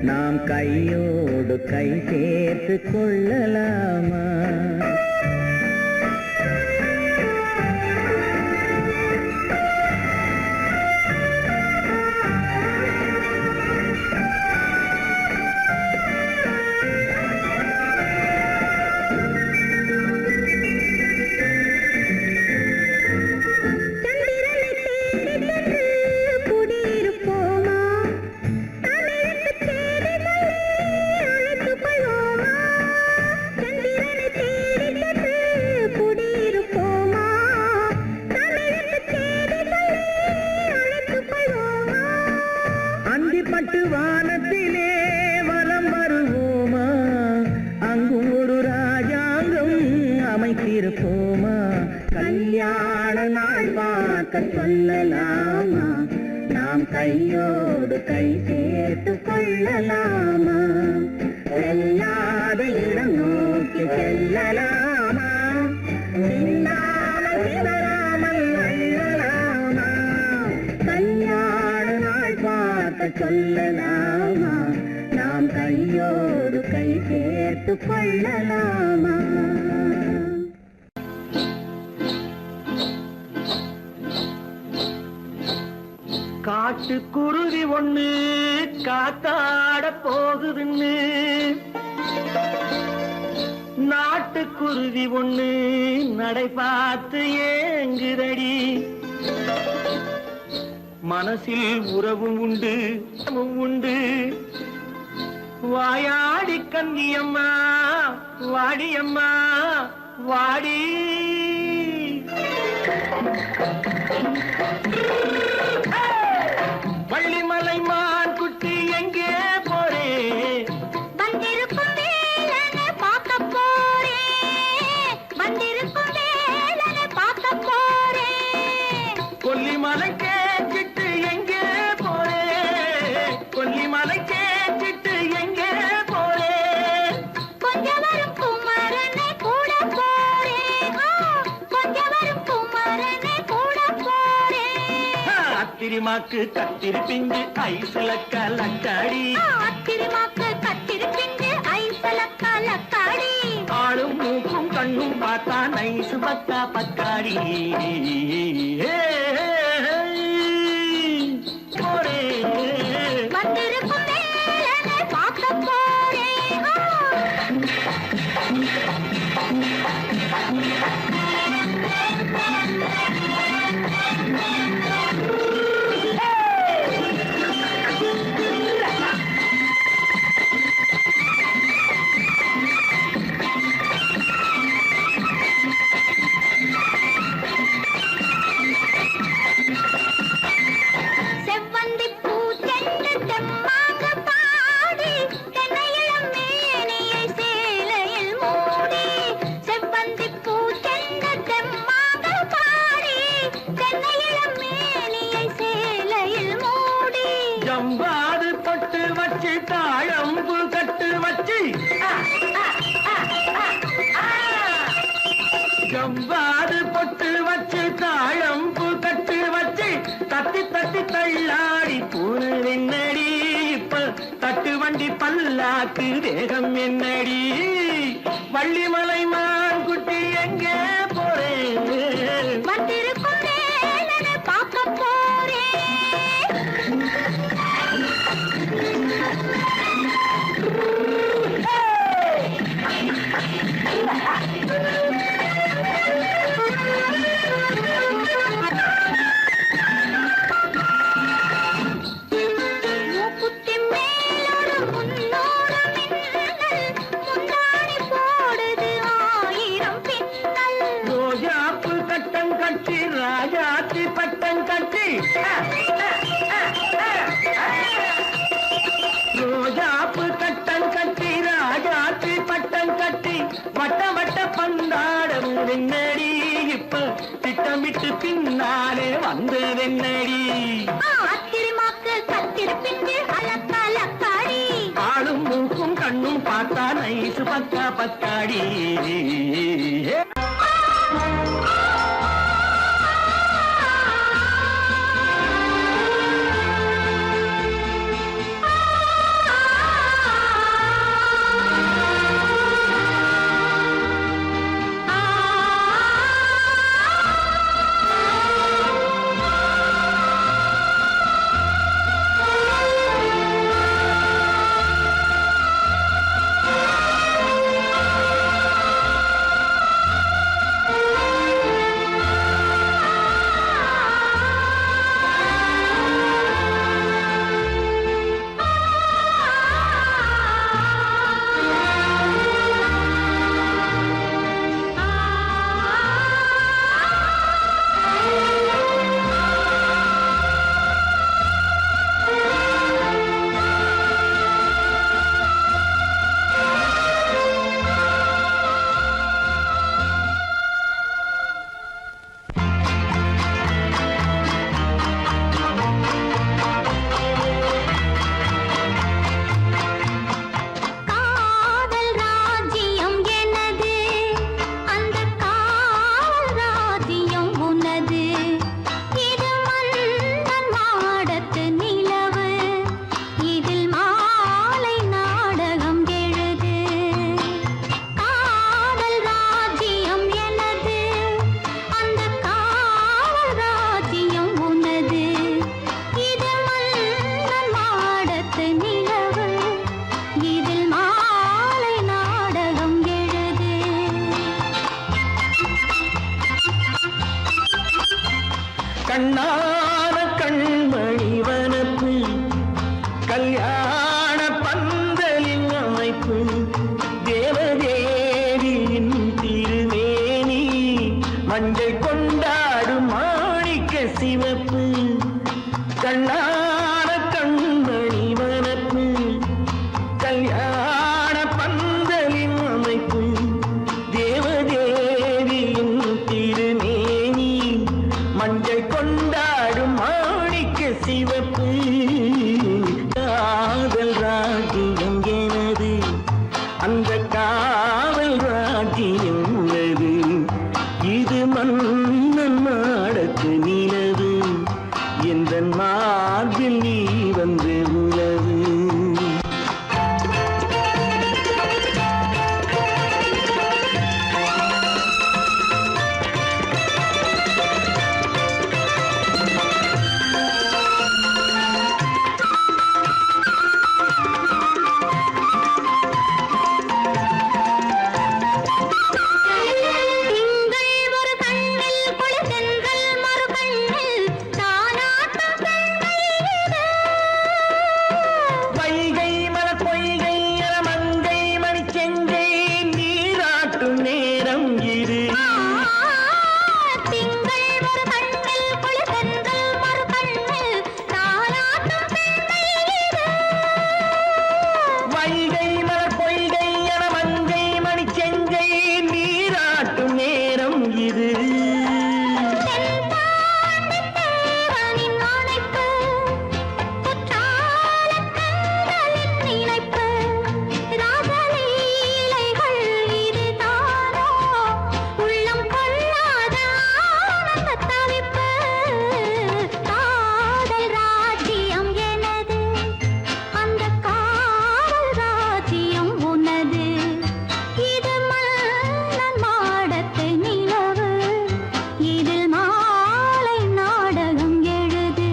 நாம் கையோடு கை சேர்த்து கொள்ளலாமா பட்டு வானத்திலே வலம் வருவோமா, அங்கும் ஒரு ராஜாங்கம் அமைத்திருப்போமா, கல்யாண நாள் பார்க்க சொல்லலாமா, நாம் கையோடு கை சேர்த்து கொள்ளலாமா, செல்லாத இடம் நோக்கி செல்லலாமா, சிந்தாமல் சிதறாமல் அள்ளலாமா, கல்யாண நாள் பார்க்க சொல்லலாமா, நாம் கையோடு கை சேர்த்து கொள்ளலாமா. காட்டுக்குருவி ஒண்ணு காத்தாட போகுதுன்னு, நாட்டுக்குருவி ஒண்ணு நடை பார்த்து ஏங்குதடி, மனசில் உறவும் உண்டு உண்டு, வாயாடி கன்னியம்மா வாடியம்மா வாடி. வள்ளிமலை மான் குட்டி எங்கே போறே, வந்திருக்கும் வேலனை பார்க்க போறேன், வந்திருக்கும் வேலனை பார்க்க போறேன், கொல்லிமலை கேட்டுட்டு எங்கே போறே, கொல்லிமலை கேட்டுட்டு எங்கே போறே, கொஞ்சம் வரும் குமரனை கூட போறேன், கொஞ்சம் வரும் குமரனை கூட போறேன், அத்திரிமாக்கு கத்திரி பிஞ்சு ஐசுல கலக்காடி, அத்திரிமாக்கு கத்திரி பிஞ்சு ஐசல கலக்காடி, ஆளும் மூக்கும் கண்ணும் பார்த்தா நைசு பக்கா பக்காடி. போரே வந்திருக்கும் வேலனை பார்க்க போறேன். செவ்வந்தி பூ செண்டு தெம்மாக பாடி, தென்னையிளம் மேனியை சேலையில் மூடி, செவ்வந்தி பூ செண்டு தெம்மாக பாடி, தென்னையிளம் மேனியை சேலையில் மூடி, ஜம்பாது பொட்டு வச்சு தாழம்பு கட்டு வச்சு, ஜம்பாது பொட்டு வச்சு தாழம்பு கட்டு வச்சு, தட்டி தட்டி தள்ளாடி பூனு என்னடி, இப்ப தட்டு வண்டி பல்லாக்கு வேகம் என்னடி, வள்ளிமலை மான் குட்டி எங்கே போறேன், வந்திருக்கும் வேலனை பார்க்க போறேன். மூக்குத்தி மேலோடு முன்னோடு மின்னல், முந்தாணி போடுது ஆயிரம் பின்னல், ரோஜாப்பு கட்டம் கட்டி ராஜாத்தி பட்டம் கட்டி, ரோஜாப்பு கட்டம் கட்டி ராஜாத்தி பட்டம் கட்டி, வட்ட வட்ட பந்தாடம் வெண்ணடி, இப்ப திட்டமிட்டு பின்னாலே வந்ததென்னடி, அத்திரிமாக்கு கத்திரி பிஞ்சு அலக்கலக்காடி, ஆளும் மூக்கும் கண்ணும் பார்த்தா நைசு பக்கா பக்காடி. கல்யாண பந்தலின் அமைப்பு தேவதேவியின் திருமேனி மஞ்சள் கொண்டாடும் மாணிக்க சிவப்பு கண்ணான கண்மணி வனப்பு கல்யாண பந்தலின் அமைப்பு தேவதேவியின் திருமேனி மஞ்சள் கொண்டாடும் மாணிக்க சிவப்பு காதல் ராஜ்யம் எனது அந்த காவல் ராஜ்யம் உள்ளது இது மன்னன் மாடத்து நிலவு எந்த மார்பில் நீ வந்து உலவு திங்கள் ஒரு கண்ணில் குளிர்தென்றல் மறு கண்ணில் தானாட்டம் பெண்மையிலே. வைகை மலர் பொய்கை என மங்கை மணிச்செங்கை நீராட்டும் நேரம் இது திங்கள் ஒரு கண்ணில் குளிர்தென்றல் மறு கண்ணில் தானாட்டம் பெண்மையிலே. வைகை மலர் பொய்கை என மங்கை மணிச்செங்கை நீராட்டும் நேரம் இது தென்பாண்டித் தேவனின் அணைப்பு, குற்றாலக் கண்களின் நினைப்பு, ராசலீலைகள் இதுதானோ, உள்ளம் கொள்ளாத ஆனந்தத் தவிப்பு. காதல் ராஜ்யம் எனது, அந்த காவல் ராஜ்யம் உனது. இது மன்னன் மாடத்து நிலவு, இதில் மாலை நாடகம் எழுது.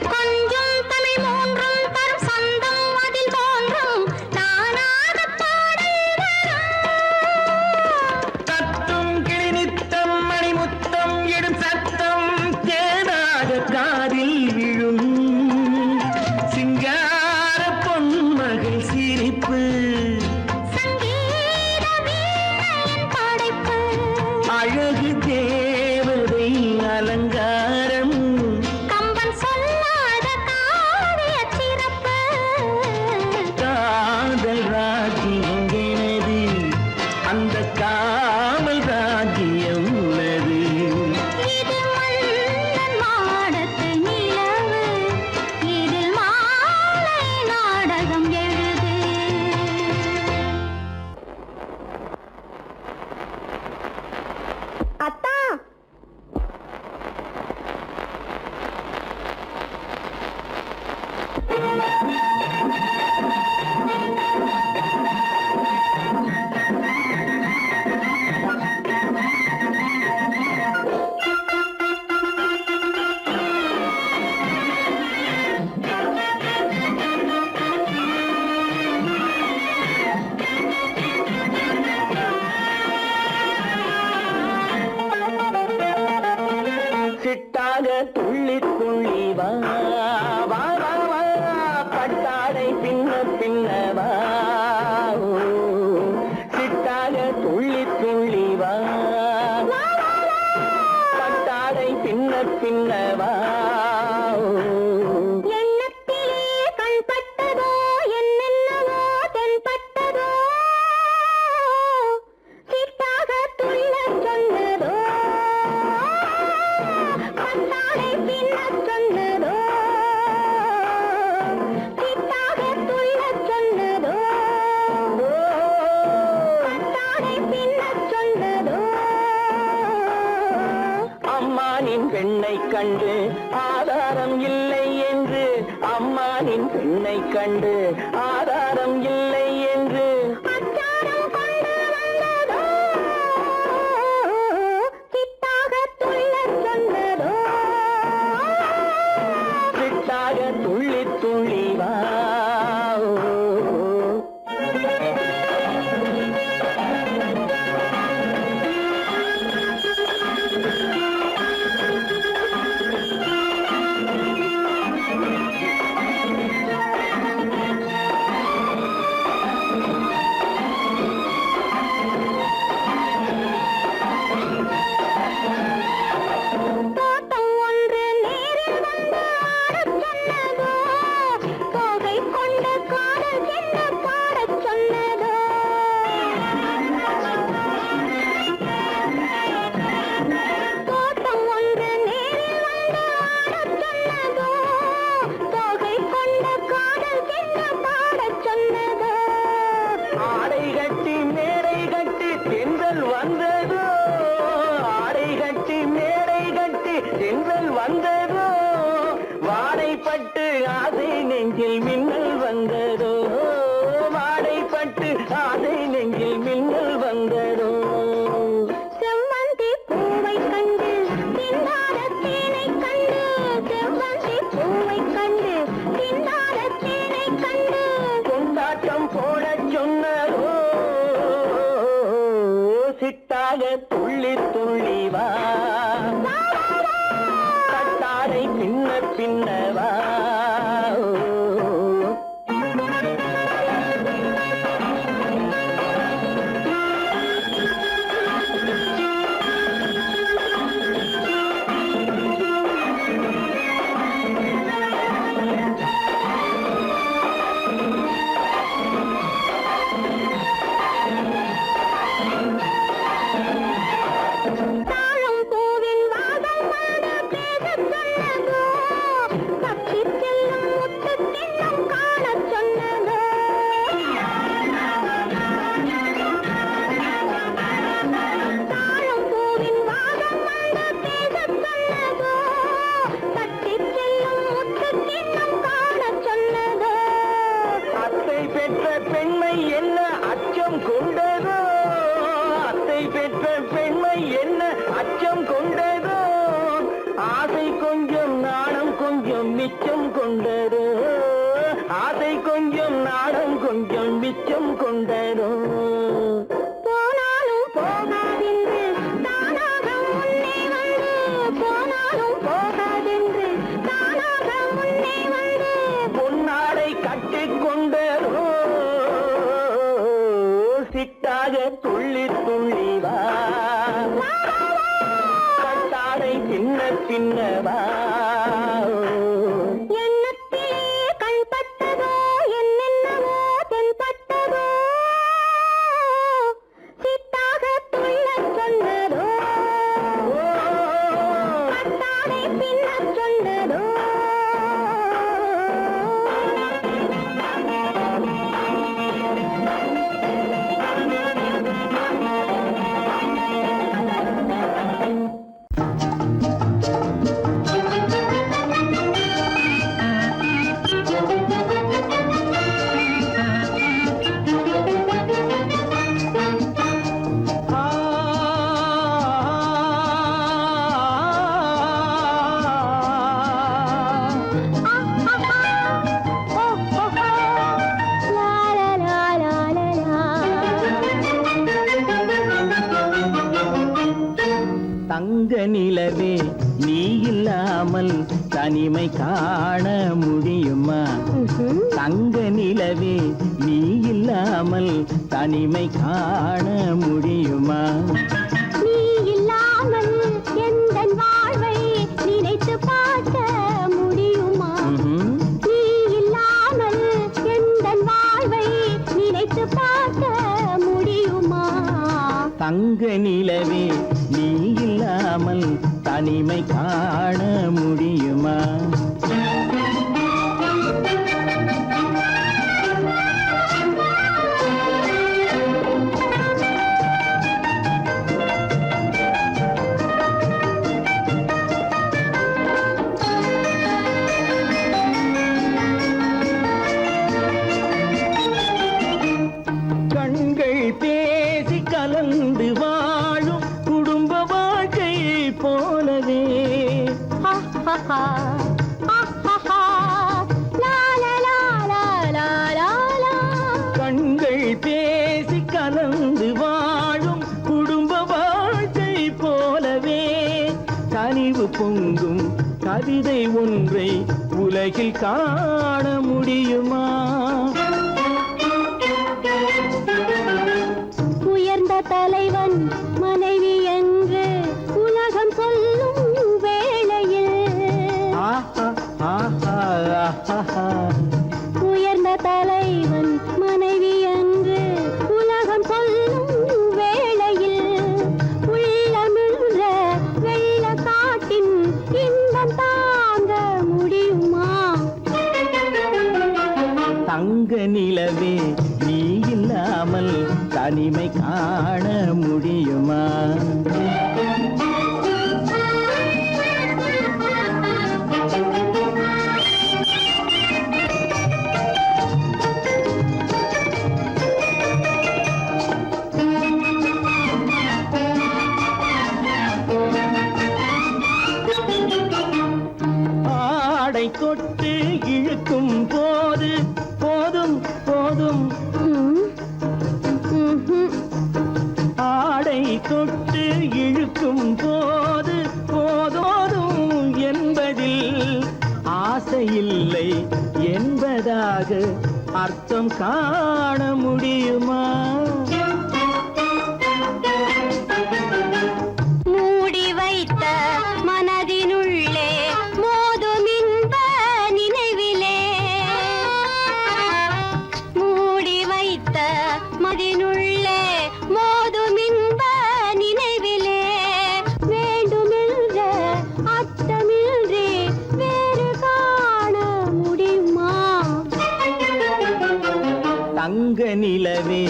கொஞ்சம் தமிழ் மூன்றும் தரும் சொந்தம் அதில் தோன்றும் நானாகப் பாடல் வரும். தத்தும் கிளி நித்தம் மணிமுத்தம் இடும் சத்தம் தேனாக காதில் விழும் சிங்கார பொன்மகள் சிரிப்பு சங்கீத வீணையின் படைப்பு, அழகு தேவதை அலங்காரம் கம்பன் சொல்லாத காவியச் சிறப்பு. காதல் ராஜ்யம் எனது அந்த காவல் ராஜ்யம் உள்ளது இது மன்னன் மாடத்து நிலவு, இதில் மாலை நாடகம் எழுது. அத்தா, சிட்டாக துள்ளி துள்ளி வா வா வா வா பட்டாடை பின்ன பின்ன வா ஓ, சிட்டாக துள்ளி துள்ளி வா பட்டாடை பின்ன பின்ன வா ஓ. எண்ணத்திலே கண்பட்டதோ என்னென்னவோ தென்பட்டதோ, சிட்டாக துள்ளச் சொன்னதோ, பட்டாடை பின்னச் சொன்னதோ, சிட்டாக துள்ளச் சொன்னதோ, பட்டாடை பின்னச் சொன்னதோ. அம்மானின் பெண்ணை கண்டு ஆதாரம் இல்லை என்று அம்மானின் பெண்ணை கண்டு ஆதாரம் இல்லை என்று அச்சாரம் கொண்டு வந்த சிட்டாக துள்ளி துள்ளி வா கட்டாரை பின்ன பின்னவா மிச்சம் கொண்டரோ ஆசை கொஞ்சம் நாடம் கொஞ்சம் மிச்சம் கொண்டரோ போனாலும் போகாதென்று தானாக முன்னே வந்து போனாலும் போகாதென்று தானாக முன்னே வந்து பொன்னாடை கட்டிக்கொண்டரோ சிட்டாக துள்ளி துள்ளி வா கட்டாடை பின்ன பின்னவா தங்க நிலவே நீ இல்லாமல் தனிமை காண முடியுமா தங்க நிலவே நீ இல்லாமல் தனிமை காண முடியுமா நீ இல்லாமல் எந்தன் வாழ்வை நினைத்து பார்க்க முடியுமா நீ இல்லாமல் எந்தன் வாழ்வை நினைத்து பார்க்க முடியுமா தங்க நிலவே நீ இல்லாமல் தனிமை காண முடியுமா கண்கள் பேசி கலந்து வாழும் குடும்ப வாழ்க்கை போலவே கண்கள் பேசி கலந்து வாழும் குடும்ப வாழ்க்கை போலவே கனிவு பொங்கும் கவிதை ஒன்றை உலகில் காண முடியுமா உயர்ந்த தலைவன் மனைவி என்று உலகம் சொல்லும் வேளையில் உயர்ந்த தலைவன் மனைவி என்று உலகம் சொல்லும் வேளையில் உள்ளமிழ்ற வெள்ள காட்டின் இன்பம் தாங்க முடியுமா தங்க நிலவே நீ இல்லாமல் தனிமை காண முடியுமா ஆடை தொட்டு இழுக்கும் போது போதும் போதும் ஆடை தொட்டு இழுக்கும் போது போதோதும் என்பதில் ஆசையில்லை என்பதாக அர்த்தம் காண முடியுமா? மூடி வைத்த மனதினுள்ளே மோதும் இன்ப நினைவிலே, மூடி வைத்த மனதினுள்ளே மோதும் இன்ப நினைவிலே, வேண்டுமென்ற அச்சமின்றி வேறு காண முடியுமா? தங்க நிலவே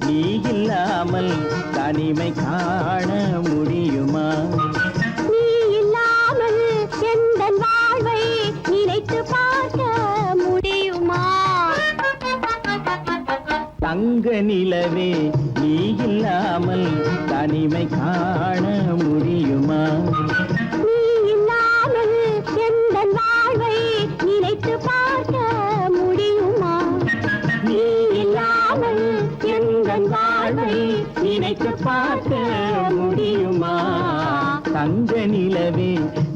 நீ இல்லாமல் தனிமை காண முடியுமா? நீ இல்லாமல் எந்தன் வாழ்வை நினைத்து பார்க்க முடியுமா? தங்க நிலவே நீ இல்லாமல் தனிமை காண முடியுமா? நீ இல்லாமல் எந்தன் வாழ்வை நினைத்து பார்க்க முடியுமா? நீ இல்லாமல் எந்தன் வாழ்வை நினைத்து பார்க்க முடியுமா? தங்க நிலவே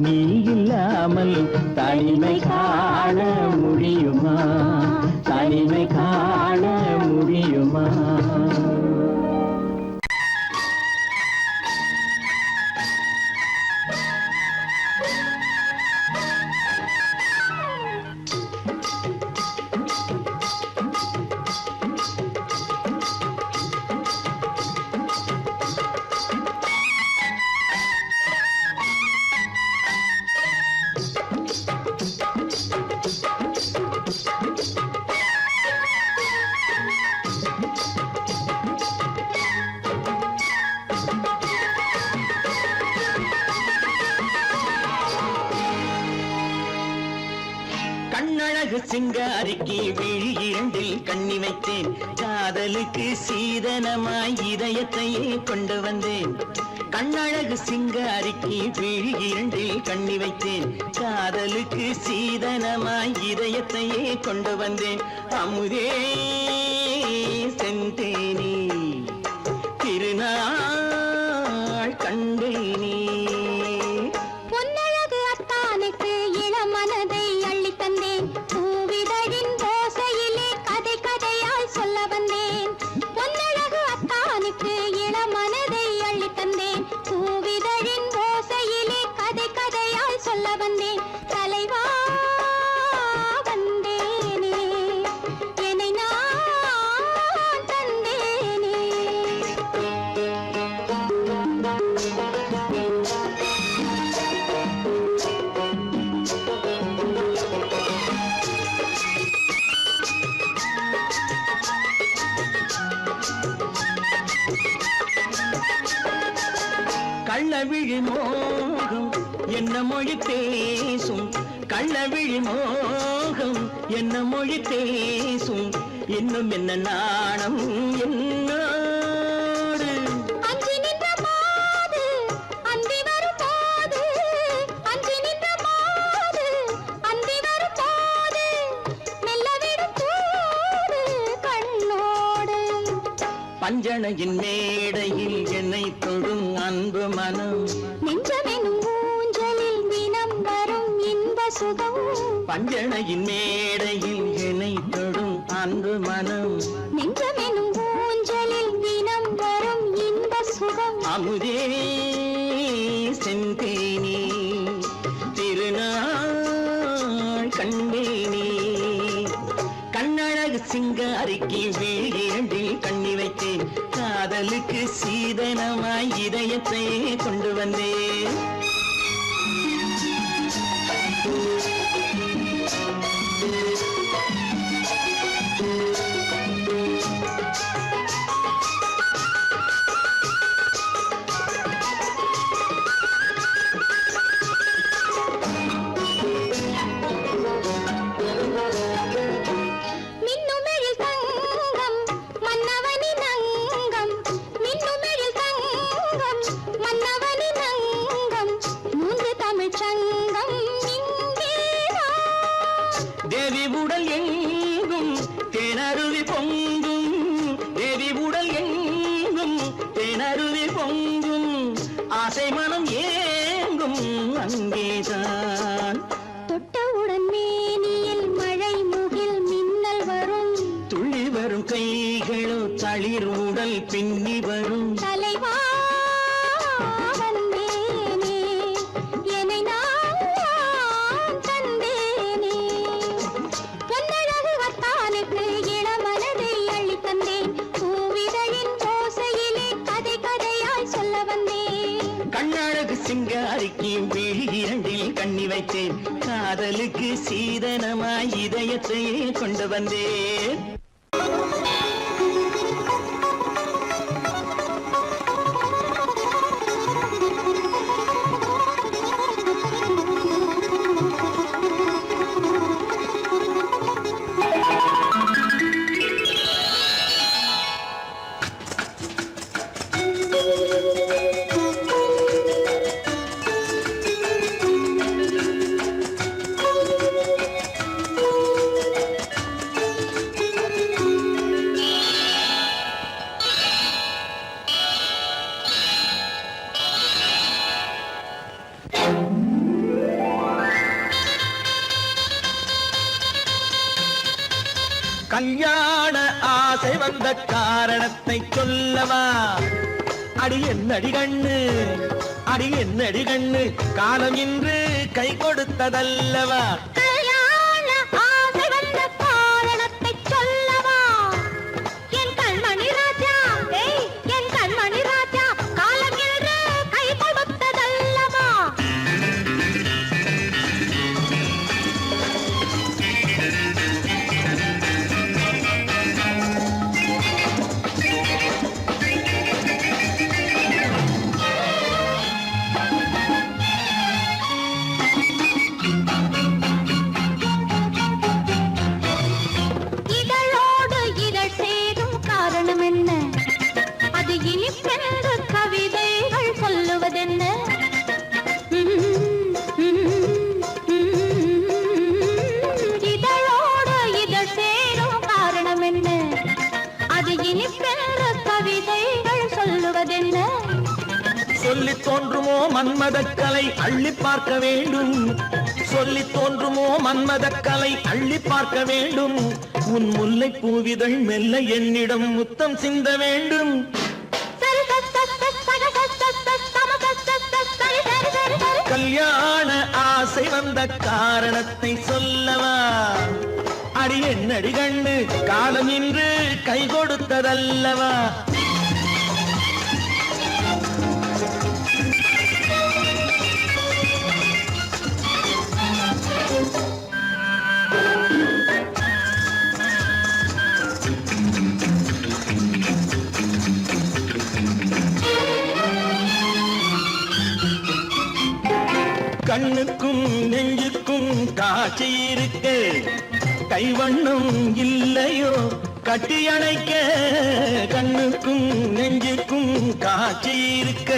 நீ இல்லாமல் தனிமை காண முடியுமா? தனிமை காண முடியுமா? கண்ணழகு சிங்காரிக்கு விழி இரண்டில் கண்ணி வைத்தேன், காதலுக்கு சீதனமாய் இதயத்தையே கொண்டு வந்தேன். கண்ணழகு சிங்காரிக்கு விழி இரண்டில் கண்ணி வைத்தேன், காதலுக்கு சீதனமாய் இதயத்தையே கொண்டு வந்தேன். அமுதே செந்தேனே திருநாள் கண்டேனே. பொன்னழகு அத்தானுக்கு இளமனதை அள்ளித் தந்தேன், பூவிதழின் ஓசையிலே கதை கதையாய் சொல்ல வந்தேன். பொன்னழகு அத்தானுக்கு இளமனதை அள்ளித் தந்தேன், பூவிதழின் ஓசையிலே கதை கதையாய் சொல்ல வந்தேன். தலைவா வந்தேனே, என்னை நான் தந்தேனே. கள்ளவிழி மோகம் என்ன மொழி பேசும், கள்ளவிழி மோகம் என்ன மொழி பேசும், இன்னும் என்ன நாணம் என்னோடு. அஞ்சி நின்ற மாது அந்தி வரும் போது, அஞ்சி நின்ற மாது அந்தி வரும் போது, மெல்ல விடும் போது கண்ணோடு. பஞ்சணையின் மேடையில் என்னை தொடும் அன்பு மனம், நெஞ்சமெனும் ஊஞ்சலில் தினம் வரும் இன்ப சுகம். பஞ்சணையின் மேடையில் என்னை தொடும் அன்பு மனம், நெஞ்சமெனும் ஊஞ்சலில் தினம் வரும் இன்ப சுகம். அமுதே செந்தேனே திருநாள் கண்டேனே. கண்ணழகு சிங்காரிக்கு விழி இரண்டில் கண்ணி வைத்தேன், காதலுக்கு சீதனமாய் இதயத்தை கொண்டு வந்தேன். மின்னுமெழில் தங்கம் மன்னவனின் அங்கம், மின்னுமெழில் தங்கம் மன்னவனின் அங்கம், மூன்று தமிழ்ச் சங்கம் இங்கேதான். தேவி உடல் எங்கும் தேனருவி பொங்கும், தேவி உடல் எங்கும் தேனருவி பொங்கும், ஆசை மனம் ஏங்கும் அங்கேதான். தொட்டவுடன் மேனியில் மழை முகில் மின்னல் வரும், துள்ளி வரும் கைகளோ தளிர் உடல் பின்னி வரும். தலைவா வந்தேனே, என்னை நான் தந்தேனே, பொன்னழகு வத்தானுக்கு இளமனதை அள்ளி தந்தேன், பூவிதழின் ஓசையிலே கதை கதையாய் சொல்ல வந்தேன். கண்ணழகு சிங்காரிக்கு விழி இரண்டில் கண்ணி வைத்தேன், காதலுக்கு சீதனமாய் இதயத்தையே கொண்டு வந்தேன். கல்யாண ஆசை வந்த காரணத்தை சொல்லவா? அடி என்னடி கண்ணு, அடி என்னடி கண்ணு, காலம் இன்று கை கொடுத்ததல்லவா? கல்யாண ஆசை வந்த காரணத்தை சொல்லவா? என் கண்மணி ராஜா, என் கண்மணி ராஜா, காலம் என்று கை கொடுத்ததல்லவா? இதழோடு இதழ் சேரும் காரணம் என்ன? அது இனிப்பென்று கவிதைகள் சொல்லுவதென்ன? இதழோடு இதழ் சேரும் காரணம் என்ன? அது இனிப்பென்று கவிதைகள் சொல்லுவதென்ன? சொல்லி தோன்றுமோ மன்மதக்கலை அள்ளி பார்க்க வேண்டும், சொல்லி தோன்றுமோ மன்மதக்கலை அள்ளி பார்க்க வேண்டும். உன் முல்லை பூவிதழ் மெல்ல என்னிடம் முத்தம் சிந்த வேண்டும். கல்யாண ஆசை வந்த காரணத்தை சொல்லவா? அடி என்னடி கண்ணு, காலம் இன்று கை கொடுத்ததல்லவா? கண்ணுக்கும் நெஞ்சுக்கும் காட்சி இருக்க, கைவண்ணம் இல்லையோ கட்டி அணைக்க? கண்ணுக்கும் நெஞ்சுக்கும் காட்சி இருக்க,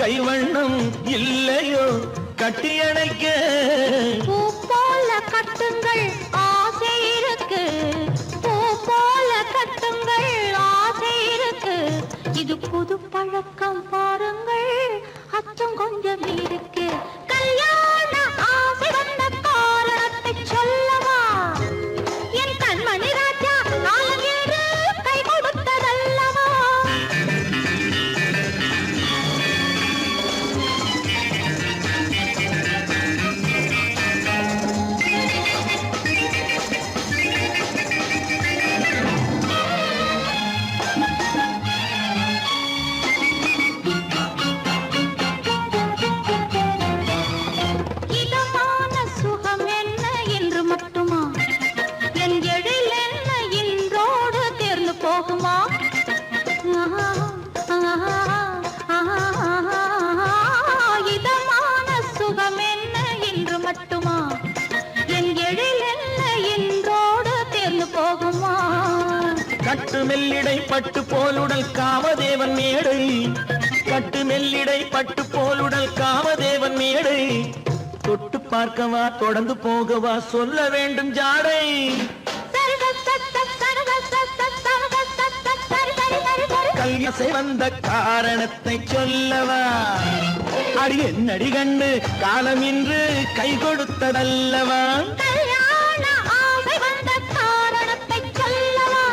கைவண்ணம் இல்லையோ கட்டி அணைக்க? பூ போல கட்டுங்கள் ஆசை இருக்கு, பூ போல கட்டுங்கள் ஆசை இருக்கு, இது புது பழக்கம் பாருங்கள், அச்சம் கொஞ்சம் இருக்கு. கல்யாண ஆசை வந்த காரணத்தை சொல்லவா? என் கண்மணி ராஜா, காலம் என்று கை கொடுத்ததல்லவா? இதமான சுகம் என்ன என்று மட்டுமா? என் எழில் என்ன இன்றோடு தேர்ந்து போகுமா? இதமான சுகம் என்ன என்று மட்டுமா? என் எழில் என்ன இன்றோடு தேர்ந்து போகுமா? கட்டு மெல்லிடை பட்டு போலுடல் காமதேவன் மேடை, கட்டு மெல்லிடை பட்டு போலுடல் காமதேவன் மேடை. தொட்டு பார்க்கவா தொடர்ந்து போகவா சொல்ல வேண்டும் ஜாடை. கல்யாசை வந்த காரணத்தை சொல்லவா அடி என்னடி கண்டு காலம் இன்று கை கொடுத்ததல்லவா கல்யாண ஆசை வந்த காரணத்தை சொல்லவா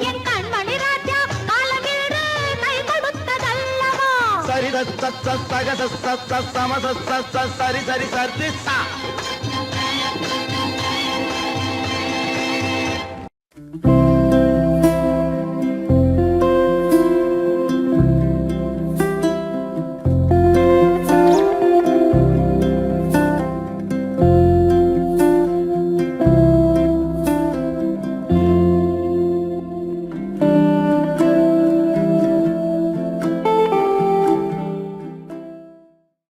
என் கண்மணி ராஜா காலமில்லை கை கொடுத்ததல்லவா சரி சக சரி சரி சரி சா